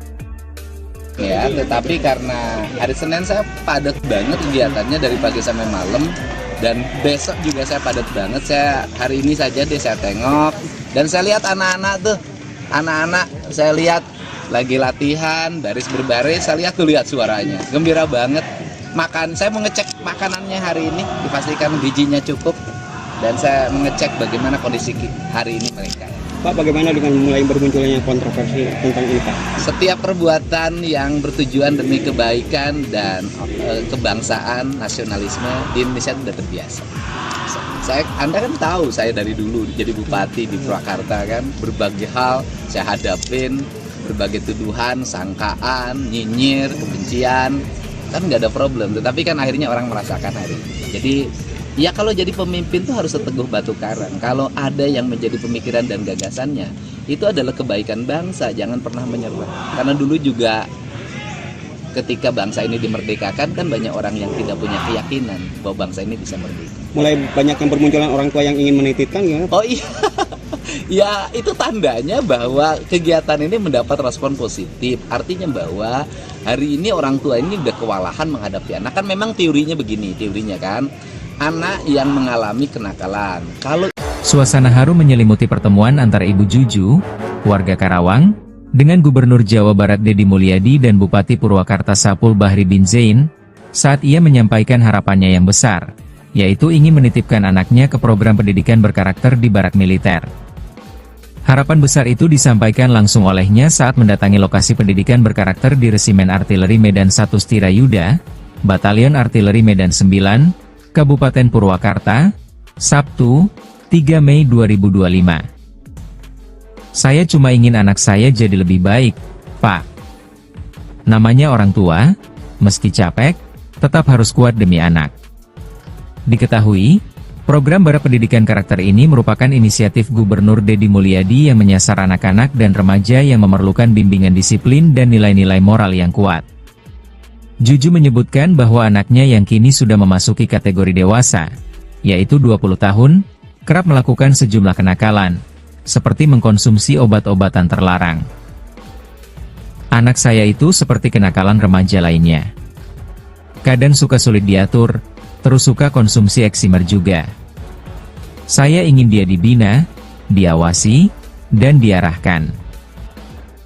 Ya, tetapi karena hari Senin saya padat banget kegiatannya dari pagi sampai malam, dan besok juga saya padat banget. Saya hari ini saja saya tengok, dan saya lihat anak-anak tuh, saya lihat lagi latihan, baris berbaris, saya lihat suaranya, gembira banget. saya mau ngecek makanannya hari ini, dipastikan gizinya cukup, dan saya mengecek bagaimana kondisi hari ini mereka. Pak, bagaimana dengan mulai bermunculnya kontroversi tentang ini, Pak? Setiap perbuatan yang bertujuan demi kebaikan dan kebangsaan, nasionalisme di Indonesia sudah terbiasa. Anda kan tahu saya dari dulu jadi bupati di Purwakarta kan, berbagai hal saya hadapin, berbagai tuduhan, sangkaan, nyinyir, kebencian, kan nggak ada problem. Tetapi kan akhirnya orang merasakan hari ini. Jadi ya kalau jadi pemimpin tuh harus seteguh batu karang. Kalau ada yang menjadi pemikiran dan gagasannya, itu adalah kebaikan bangsa, jangan pernah menyerah. Karena dulu juga ketika bangsa ini dimerdekakan kan banyak orang yang tidak punya keyakinan bahwa bangsa ini bisa merdeka. Mulai banyak yang bermunculan orang tua yang ingin menitipkan gimana? Oh iya, ya itu tandanya bahwa kegiatan ini mendapat respon positif. Artinya bahwa hari ini orang tua ini udah kewalahan menghadapi anak. Kan memang teorinya begini, teorinya kan, anak yang mengalami kenakalan. Kalau Suasana haru menyelimuti pertemuan antara Ibu Juju, warga Karawang, dengan Gubernur Jawa Barat Deddy Mulyadi dan Bupati Purwakarta Sapul Bahri bin Zain, saat ia menyampaikan harapannya yang besar, yaitu ingin menitipkan anaknya ke program pendidikan berkarakter di barak militer. Harapan besar itu disampaikan langsung olehnya saat mendatangi lokasi pendidikan berkarakter di Resimen Artileri Medan 1 Stirayuda, Batalion Artileri Medan 9, Kabupaten Purwakarta, Sabtu, 3 Mei 2025. Saya cuma ingin anak saya jadi lebih baik, Pak. Namanya orang tua, meski capek, tetap harus kuat demi anak. Diketahui, program barak pendidikan karakter ini merupakan inisiatif Gubernur Deddy Mulyadi yang menyasar anak-anak dan remaja yang memerlukan bimbingan disiplin dan nilai-nilai moral yang kuat. Juju menyebutkan bahwa anaknya yang kini sudah memasuki kategori dewasa, yaitu 20 tahun, kerap melakukan sejumlah kenakalan, seperti mengkonsumsi obat-obatan terlarang. Anak saya itu seperti kenakalan remaja lainnya. Kadang suka sulit diatur, terus suka konsumsi eksimer juga. Saya ingin dia dibina, diawasi, dan diarahkan.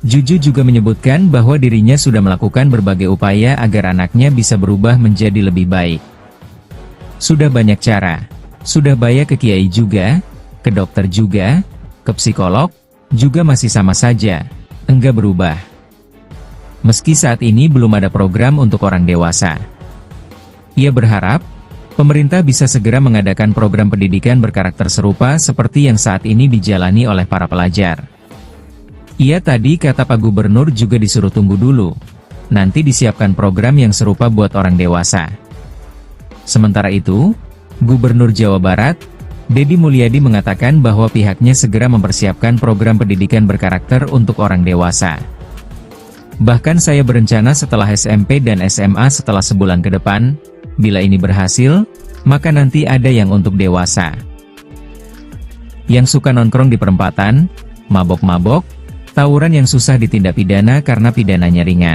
Juju juga menyebutkan bahwa dirinya sudah melakukan berbagai upaya agar anaknya bisa berubah menjadi lebih baik. Sudah banyak cara, sudah bayar ke kiai juga, ke dokter juga, ke psikolog, juga masih sama saja, enggak berubah. Meski saat ini belum ada program untuk orang dewasa. Ia berharap, pemerintah bisa segera mengadakan program pendidikan berkarakter serupa seperti yang saat ini dijalani oleh para pelajar. Ia tadi kata Pak Gubernur juga disuruh tunggu dulu, nanti disiapkan program yang serupa buat orang dewasa. Sementara itu, Gubernur Jawa Barat, Deddy Mulyadi mengatakan bahwa pihaknya segera mempersiapkan program pendidikan berkarakter untuk orang dewasa. Bahkan saya berencana setelah SMP dan SMA setelah sebulan ke depan, bila ini berhasil, maka nanti ada yang untuk dewasa. Yang suka nongkrong di perempatan, mabok-mabok, tawuran yang susah ditindak pidana karena pidananya ringan.